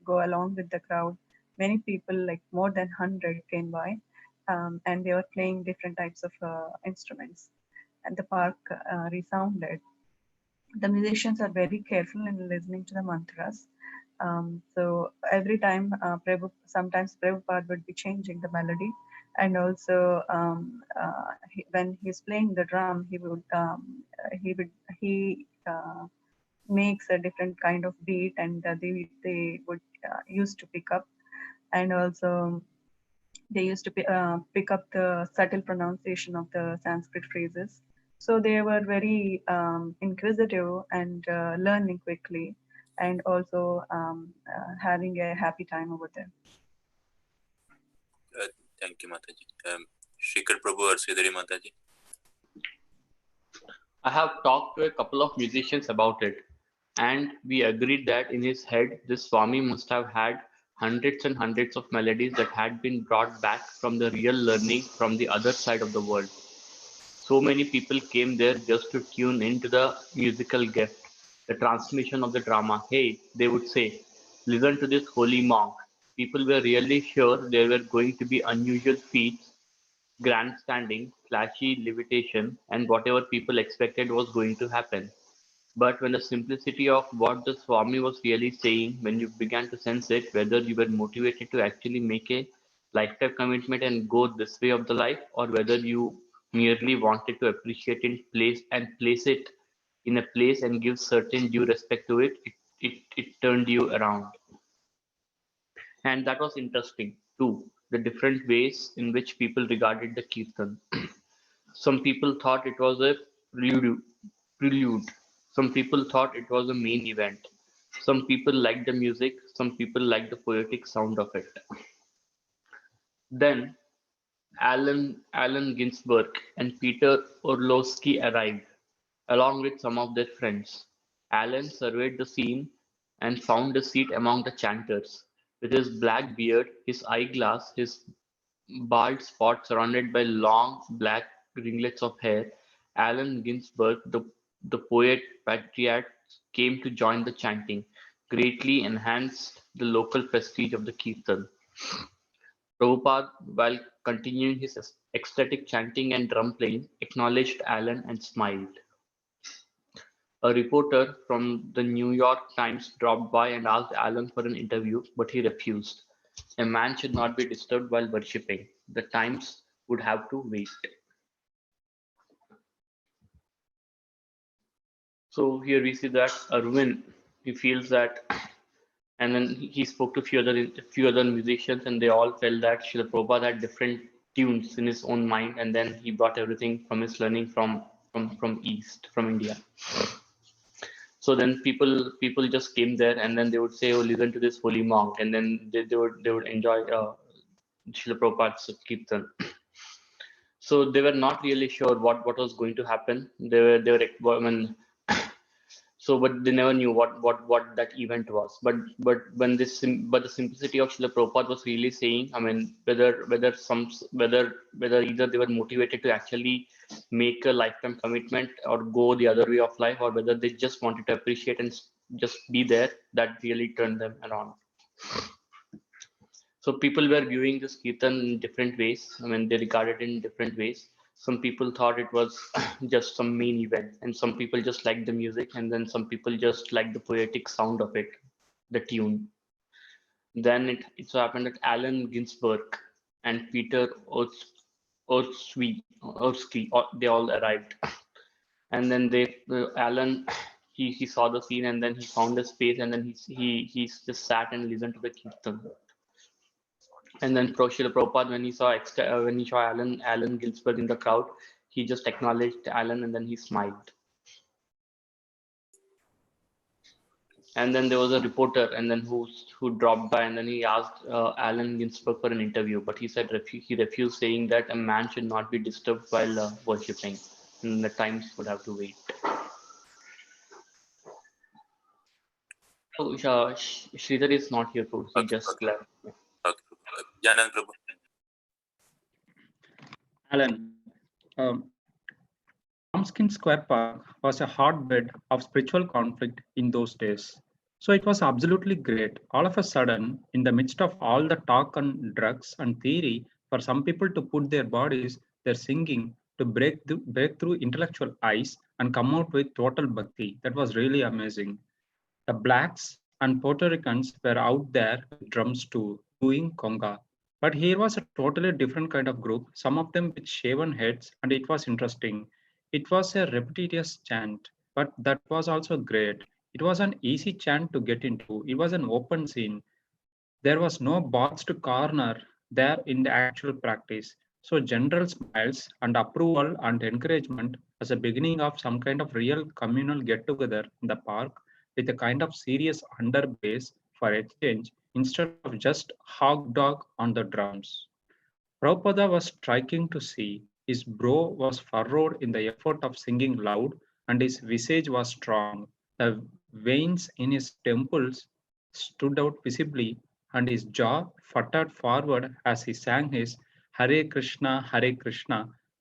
go along with the crowd. Many people, like more than 100, came by, and they were playing different types of instruments, and the park resounded. The musicians are very careful in listening to the mantras. So every time sometimes Prabhupada would be changing the melody, and also when he's playing the drum, he makes a different kind of beat, and they would used to pick up, and also they used to pick up the subtle pronunciation of the Sanskrit phrases. So they were very inquisitive and learning quickly, and also having a happy time over there. Thank you, Mataji. Shrikar Prabhu or Sridhari Mataji. I have talked to a couple of musicians about it, and we agreed that in his head, this Swami must have had hundreds and hundreds of melodies that had been brought back from the real learning from the other side of the world. So many people came there just to tune into the musical gift, the transmission of the drama. Hey, they would say, listen to this holy monk. People were really sure there were going to be unusual feats, grandstanding, flashy levitation, and whatever people expected was going to happen. But when the simplicity of what the Swami was really saying, when you began to sense it, whether you were motivated to actually make a lifetime commitment and go this way of the life, or whether you merely wanted to appreciate it, place it in a place and give certain due respect to it, it turned you around. And that was interesting too, the different ways in which people regarded the Kirtan. Some people thought it was a prelude. Some people thought it was a main event. Some people liked the music, some people liked the poetic sound of it. Then Allen Ginsberg and Peter Orlowski arrived, along with some of their friends. Allen surveyed the scene and found a seat among the chanters. With his black beard, his eyeglass, his bald spot surrounded by long black ringlets of hair, Allen Ginsberg, the poet patriot, came to join the chanting, greatly enhanced the local prestige of the Kirtan. Prabhupada, while continuing his ecstatic chanting and drum playing, acknowledged Allen and smiled. A reporter from the New York Times dropped by and asked Allen for an interview, but he refused. A man should not be disturbed while worshipping. The Times would have to wait. So here we see that Arvind, he feels that, and then he spoke to a few other musicians, and they all felt that Srila Prabhupada had different tunes in his own mind, and then he brought everything from his learning from East, from India. So then people just came there, and then they would say, "Oh, listen to this holy monk," and then they would enjoy Srila Prabhupada's Kirtan. So they were not really sure what was going to happen. They were I mean, so but they never knew what that event was. But the simplicity of Srila Prabhupada was really saying, I mean, whether either they were motivated to actually make a lifetime commitment or go the other way of life, or whether they just wanted to appreciate and just be there, that really turned them around. So people were viewing this Kirtan in different ways. I mean, they regarded it in different ways. Some people thought it was just some main event, and some people just liked the music, and then some people just liked the poetic sound of it, the tune. Then it so happened that Allen Ginsberg and Peter Orsky, they all arrived. And then Allen, he saw the scene, and then he found a space, and then he just sat and listened to the Kirtan. And then Srila Prabhupada, when he saw Allen Ginsberg in the crowd, he just acknowledged Allen, and then he smiled. And then there was a reporter, and then who dropped by, and then he asked Allen Ginsberg for an interview, but he said he refused, saying that a man should not be disturbed while worshipping, and the times would have to wait. So Sridhar is not here, too. He just left. Okay. Janand Prabhu. Alan, Tompkins Square Park was a hotbed of spiritual conflict in those days. So it was absolutely great. All of a sudden, in the midst of all the talk on drugs and theory, for some people to put their bodies, their singing, to break through intellectual ice and come out with total bhakti. That was really amazing. The blacks and Puerto Ricans were out there with drums too, doing conga. But here was a totally different kind of group, some of them with shaven heads, and it was interesting. It was a repetitious chant, but that was also great. It was an easy chant to get into. It was an open scene. There was no box to corner there in the actual practice. So general smiles and approval and encouragement as a beginning of some kind of real communal get-together in the park with a kind of serious underbase for exchange instead of just hog dog on the drums. Prabhupada was striking to see. His brow was furrowed in the effort of singing loud, and his visage was strong. The veins in his temples stood out visibly, and his jaw fluttered forward as he sang his Hare Krishna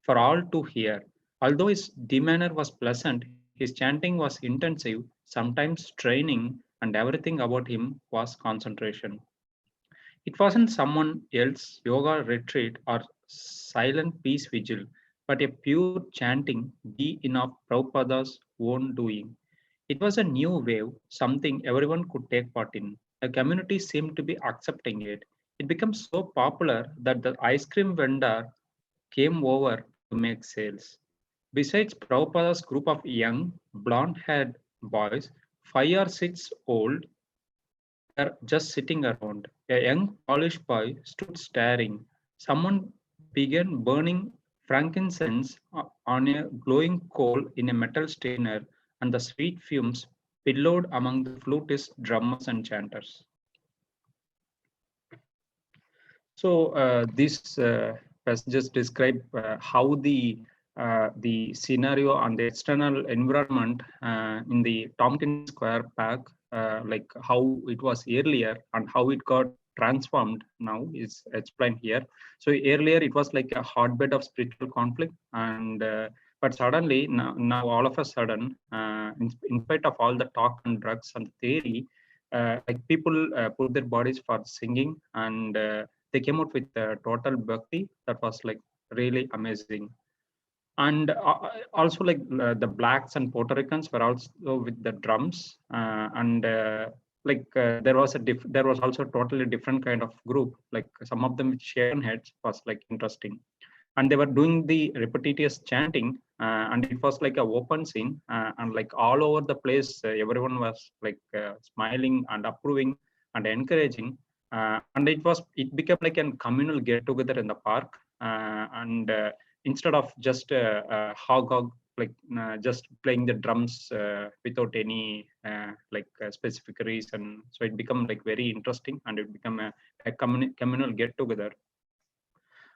for all to hear. Although his demeanor was pleasant, his chanting was intensive, sometimes straining, and everything about him was concentration. It wasn't someone else's yoga retreat or silent peace vigil, but a pure chanting be enough Prabhupada's own doing. It was a new wave, something everyone could take part in. The community seemed to be accepting it. It became so popular that the ice cream vendor came over to make sales. Besides Prabhupada's group of young, blonde-haired boys, 5 or 6 old, were just sitting around. A young Polish boy stood staring. Someone began burning frankincense on a glowing coal in a metal strainer, and the sweet fumes billowed among the flutists, drummers, and chanters. So this has just described how the scenario and the external environment in the Tompkins Square Park, like how it was earlier and how it got transformed now is explained here. So earlier it was like a hotbed of spiritual conflict, and but suddenly now all of a sudden, in spite of all the talk on drugs and theory, like people put their bodies for singing, and they came out with total bhakti that was like really amazing. And also like the blacks and Puerto Ricans were also with the drums, and there was also a totally different kind of group, like some of them with shaven heads was like interesting, and they were doing the repetitious chanting, and it was like a open scene, and like all over the place everyone was like smiling and approving and encouraging, and it became like a communal get together in the park, and instead of just hog like just playing the drums without any specific reason. So it became like very interesting, and it became a communal get together.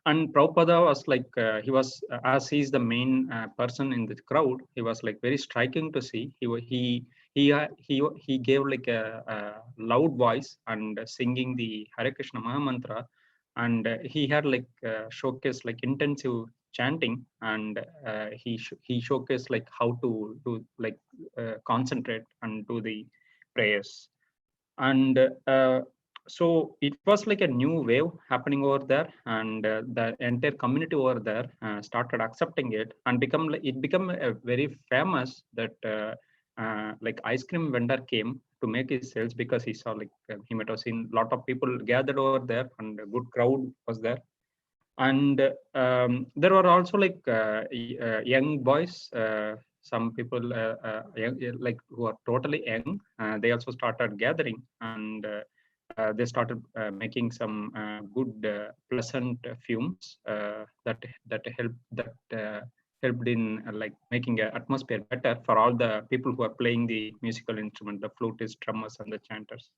And Prabhupada was like, he was, as he's the main person in the crowd, he was like very striking to see. He gave like a loud voice and singing the Hare Krishna Maha Mantra, and he had like showcased like intensive chanting, and he showcased like how to do like concentrate and do the prayers. And so it was like a new wave happening over there, and the entire community over there started accepting it, and it became a very famous that like ice cream vendor came to make his sales, because he saw like he might have seen a lot of people gathered over there and a good crowd was there. And there were also like young boys, some people young, like who are totally young, they also started gathering, and they started making some good pleasant fumes that helped in like making an atmosphere better for all the people who are playing the musical instrument, the flutists, drummers, and the chanters.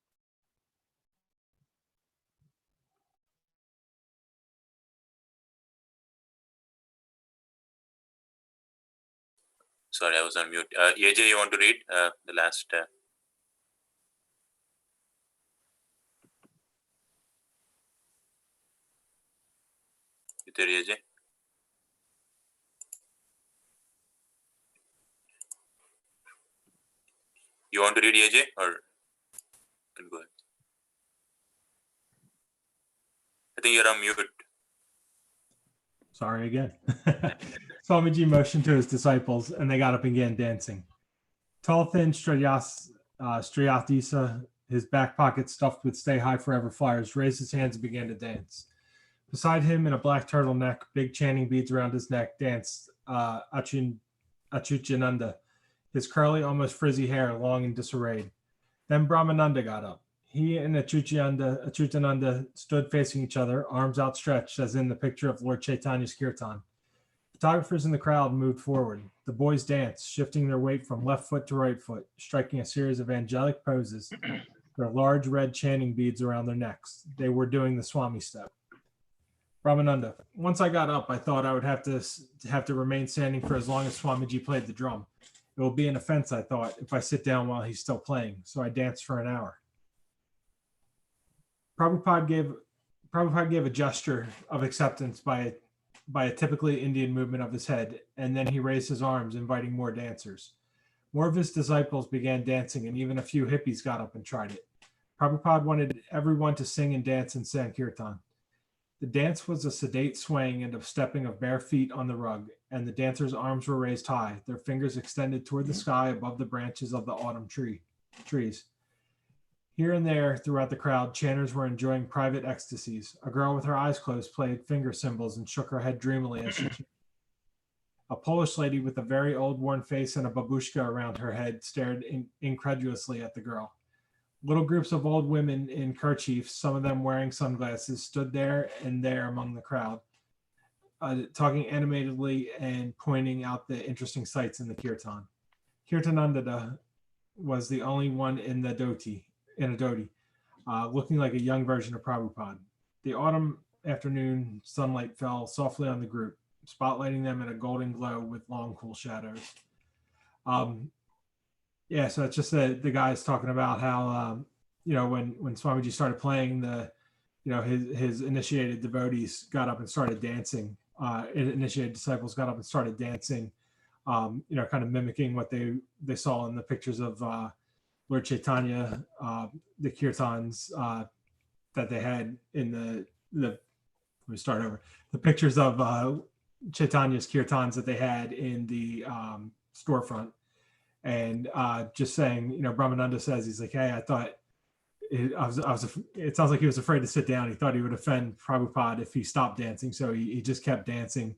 Sorry, I was on mute. AJ, you want to read the last? You there, AJ? You want to read, AJ, or you can go ahead? I think you're on mute. Sorry again. Swamiji motioned to his disciples, and they got up and began dancing. Tall, thin Striyatisa, his back pocket stuffed with Stay High Forever flyers, raised his hands and began to dance. Beside him, in a black turtleneck, big chanting beads around his neck, danced Achuchananda, his curly, almost frizzy hair long and disarrayed. Then Brahmananda got up. He and Achutananda stood facing each other, arms outstretched, as in the picture of Lord Chaitanya's kirtan. Photographers in the crowd moved forward. The boys danced, shifting their weight from left foot to right foot, striking a series of angelic poses, their large red chanting beads around their necks. They were doing the Swami step. Brahmananda: once I got up, I thought I would have to remain standing for as long as Swamiji played the drum. It will be an offense, I thought, if I sit down while he's still playing, so I danced for an hour. Prabhupada gave a gesture of acceptance by a typically Indian movement of his head, and then he raised his arms, inviting more dancers. More of his disciples began dancing, and even a few hippies got up and tried it. Prabhupada wanted everyone to sing and dance in Sankirtan. The dance was a sedate swaying and a stepping of bare feet on the rug, and the dancers' arms were raised high, their fingers extended toward the sky above the branches of the autumn trees. Here and there, throughout the crowd, chanters were enjoying private ecstasies. A girl with her eyes closed played finger cymbals and shook her head dreamily as she chanted. A Polish lady with a very old, worn face and a babushka around her head stared incredulously at the girl. Little groups of old women in kerchiefs, some of them wearing sunglasses, stood there and there among the crowd, talking animatedly and pointing out the interesting sights in the kirtan. Kirtananda was the only one in a dhoti, looking like a young version of Prabhupada. The autumn afternoon sunlight fell softly on the group, spotlighting them in a golden glow with long, cool shadows. So it's just the guys talking about how, when Swamiji started playing, his initiated devotees got up and started dancing. Initiated disciples got up and started dancing, kind of mimicking what they saw in the pictures of Lord Chaitanya, the kirtans that they had in let me start over. The pictures of Chaitanya's kirtans that they had in the storefront. And just saying, Brahmananda says, he's like, hey, I thought, it sounds like he was afraid to sit down. He thought he would offend Prabhupada if he stopped dancing. So he just kept dancing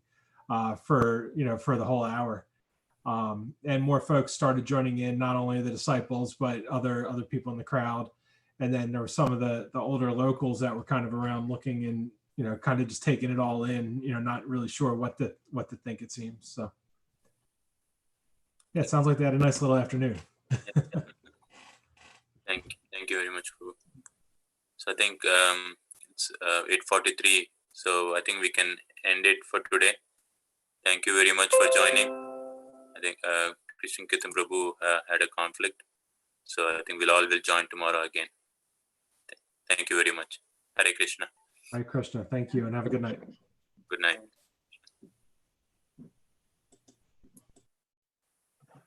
for the whole hour. And more folks started joining in, not only the disciples, but other people in the crowd. And then there were some of the older locals that were kind of around looking and, kind of just taking it all in, not really sure what to think, it seems. So yeah, it sounds like they had a nice little afternoon. Thank you very much, Prabhu. So I think it's 8:43 So I think we can end it for today. Thank you very much for joining. I think Christian Kirtan Prabhu had a conflict. So I think we'll all will join tomorrow again. Thank you very much. Hare Krishna. Hare Krishna. Thank you and have a good night. Good night.